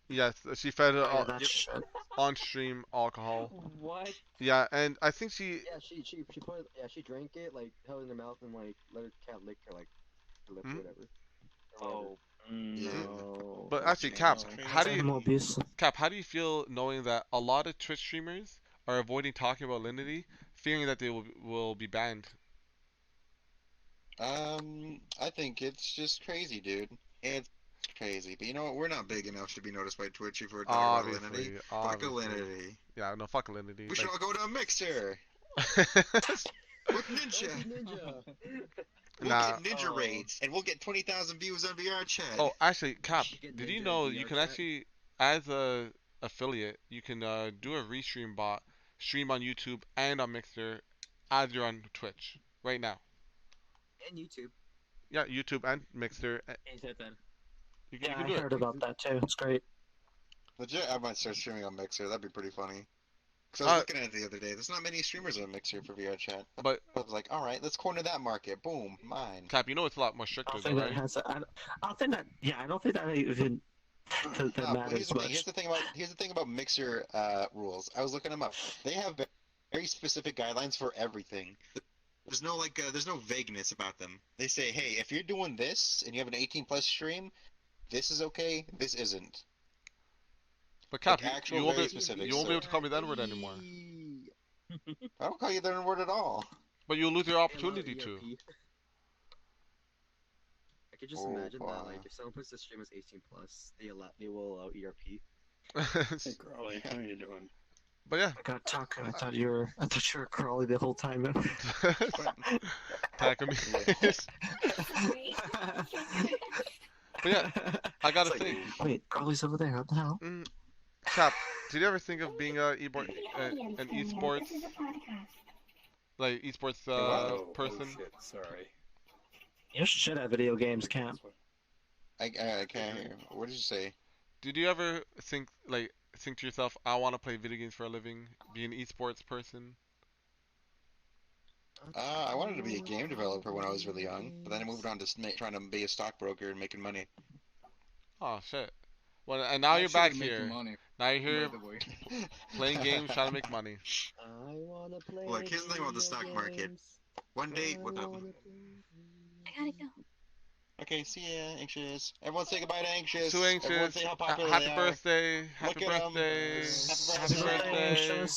Speaker 1: Yes, she fed
Speaker 6: Oh, yeah, that shit.
Speaker 1: on stream alcohol.
Speaker 12: What?
Speaker 1: Yeah, and I think she.
Speaker 12: Yeah, she put she drank it, like held it in her mouth and like let her cat lick her like her lips or whatever.
Speaker 11: Oh no.
Speaker 1: But actually, Cap, how do
Speaker 6: Animal
Speaker 1: you
Speaker 6: abuse.
Speaker 1: Cap? How do you feel knowing that a lot of Twitch streamers are avoiding talking about Linity, fearing that they will be banned?
Speaker 7: I think it's just crazy, dude. It's crazy. But you know what? We're not big enough to be noticed by Twitch if we're talking about
Speaker 1: Obviously,
Speaker 7: Alinity. Fuck
Speaker 1: obviously.
Speaker 7: Alinity.
Speaker 1: Yeah, no, fuck Linity.
Speaker 7: We should all go to a mixer with Ninja. We'll
Speaker 1: Nah.
Speaker 7: get Ninja raids, and we'll get 20,000 views on VR chat.
Speaker 1: Oh, actually, Cap,
Speaker 12: get
Speaker 1: did you
Speaker 12: Ninja
Speaker 1: know
Speaker 12: in
Speaker 1: you
Speaker 12: VR
Speaker 1: can
Speaker 12: chat.
Speaker 1: actually, as a affiliate, you can do a restream bot, stream on YouTube and on Mixer, as you're on Twitch right now.
Speaker 12: And YouTube.
Speaker 1: Yeah, YouTube and Mixer.
Speaker 11: He said that.
Speaker 1: You
Speaker 6: Yeah,
Speaker 1: can
Speaker 6: I
Speaker 1: do
Speaker 6: heard about that too. It's great.
Speaker 7: Legit, I might start streaming on Mixer. That'd be pretty funny. Because I was looking at it the other day. There's not many streamers on Mixer for VR chat.
Speaker 1: But
Speaker 7: I was like, all right, let's corner that market. Boom, mine.
Speaker 1: Cap, you know it's a lot more
Speaker 6: I
Speaker 1: stricter,
Speaker 6: don't
Speaker 1: though,
Speaker 6: think that
Speaker 1: right?
Speaker 6: has. I don't think that. Yeah, I don't think that even that
Speaker 7: No, but
Speaker 6: matters much.
Speaker 7: here's the thing about Mixer rules. I was looking them up. They have very specific guidelines for everything. There's no there's no vagueness about them. They say, hey, if you're doing this and you have an 18 plus stream, this is okay. This isn't.
Speaker 1: But Cap,
Speaker 7: Like, actual
Speaker 1: you won't
Speaker 7: very
Speaker 1: be
Speaker 7: specific.
Speaker 1: you won't be able to call me the N-word anymore.
Speaker 7: I don't call you the N-word at all.
Speaker 1: But you'll lose your opportunity to.
Speaker 12: I could just imagine that, like, if someone puts the stream as 18 plus, they will allow ERP.
Speaker 4: Hey, Crawley, how you doing?
Speaker 1: But yeah.
Speaker 6: I got talking. I thought you were Crawley the whole time.
Speaker 1: Attack me. But yeah, I gotta think.
Speaker 6: Wait, Crawley's over there. What the hell?
Speaker 1: Cap, did you ever think of being an esports, like esports person?
Speaker 4: Oh, shit, sorry.
Speaker 6: You're shit at video games, Cap.
Speaker 7: I can't hear. What did you say?
Speaker 1: Did you ever think to yourself, I want to play video games for a living, be an esports person?
Speaker 7: I wanted to be a game developer when I was really young, but then I moved on to trying to be a stockbroker and making money.
Speaker 1: Oh shit! Well, and now you're back here.
Speaker 13: Money,
Speaker 1: now you're here playing games, trying to make money.
Speaker 12: I wanna play.
Speaker 7: Look, here's the thing about the stock market. One day, what up?
Speaker 5: I gotta go.
Speaker 7: Okay, see ya, Anxious. Everyone say goodbye to Anxious.
Speaker 1: Too anxious.
Speaker 7: Everyone say how popular
Speaker 1: Happy
Speaker 7: they are.
Speaker 1: birthday.
Speaker 7: Look
Speaker 1: Happy
Speaker 7: at 'em.
Speaker 1: birthday.
Speaker 7: Happy
Speaker 1: Happy
Speaker 7: birthday.
Speaker 1: birthday.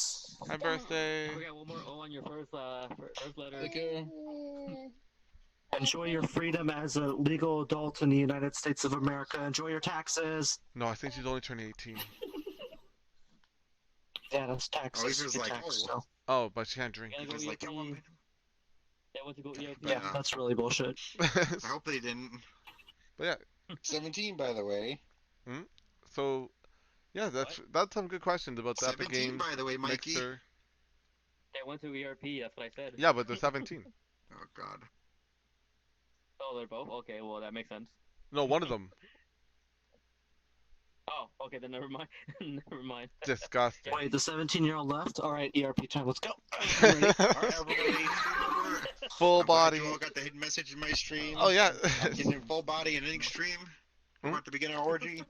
Speaker 1: Happy birthday.
Speaker 11: We got one more O on your first letter.
Speaker 13: Thank you.
Speaker 6: Enjoy your freedom as a legal adult in the United States of America. Enjoy your taxes.
Speaker 1: No, I think she's only turning 18.
Speaker 6: Yeah, that's taxes.
Speaker 7: Oh, he's just
Speaker 6: Your
Speaker 7: like,
Speaker 6: tax
Speaker 7: oh.
Speaker 6: still.
Speaker 1: Oh, but she can't drink.
Speaker 11: Gotta go
Speaker 7: It's like,
Speaker 11: ERP. They want to go ERP.
Speaker 6: Yeah, that's really bullshit.
Speaker 7: I hope they didn't.
Speaker 1: But yeah.
Speaker 7: 17, by the way.
Speaker 1: So, yeah, that's some good questions about the Epic
Speaker 7: 17,
Speaker 1: Games
Speaker 7: by the way, Mikey.
Speaker 1: Mixer.
Speaker 11: They went to ERP. That's what I said.
Speaker 1: Yeah, but they're 17.
Speaker 7: Oh God.
Speaker 11: Oh, they're both. Okay, well that makes sense.
Speaker 1: No, one of them.
Speaker 11: Oh, okay, then never mind. Never mind.
Speaker 1: Disgusting.
Speaker 6: Wait, the 17-year-old left? Alright, ERP time, let's go.
Speaker 7: Alright, everybody.
Speaker 1: Full
Speaker 7: I'm glad
Speaker 1: body.
Speaker 7: You all got the hidden message in my stream.
Speaker 1: Oh yeah.
Speaker 7: I'm getting in full body in any stream. I'm about to begin our orgy.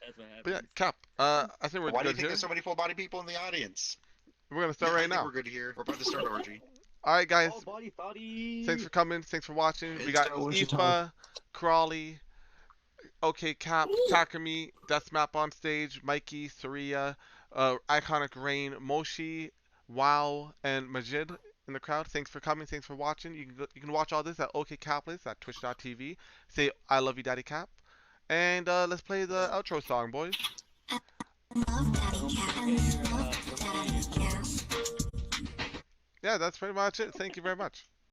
Speaker 11: That's what happened.
Speaker 1: But yeah, Cap. I think we're
Speaker 7: Why do you
Speaker 1: good
Speaker 7: think
Speaker 1: here.
Speaker 7: there's so many full body people in the audience?
Speaker 1: We're gonna start
Speaker 7: I
Speaker 1: right
Speaker 7: think
Speaker 1: now.
Speaker 7: We're good here. We're about to start orgy.
Speaker 1: All right, guys.
Speaker 12: Body.
Speaker 1: Thanks for coming. Thanks for watching. We
Speaker 7: It's
Speaker 1: got
Speaker 6: so much
Speaker 1: Aoife, Crawley, OK Cap, Takumi, Deathmap on stage, Mikey, Saria, Iconic Rain, Moshi, Wow, and Majid in the crowd. Thanks for coming. Thanks for watching. You can watch all this at OK Capless at twitch.tv. Say I love you, Daddy Cap. And let's play the outro song, boys. Yeah, that's pretty much it. Thank you very much.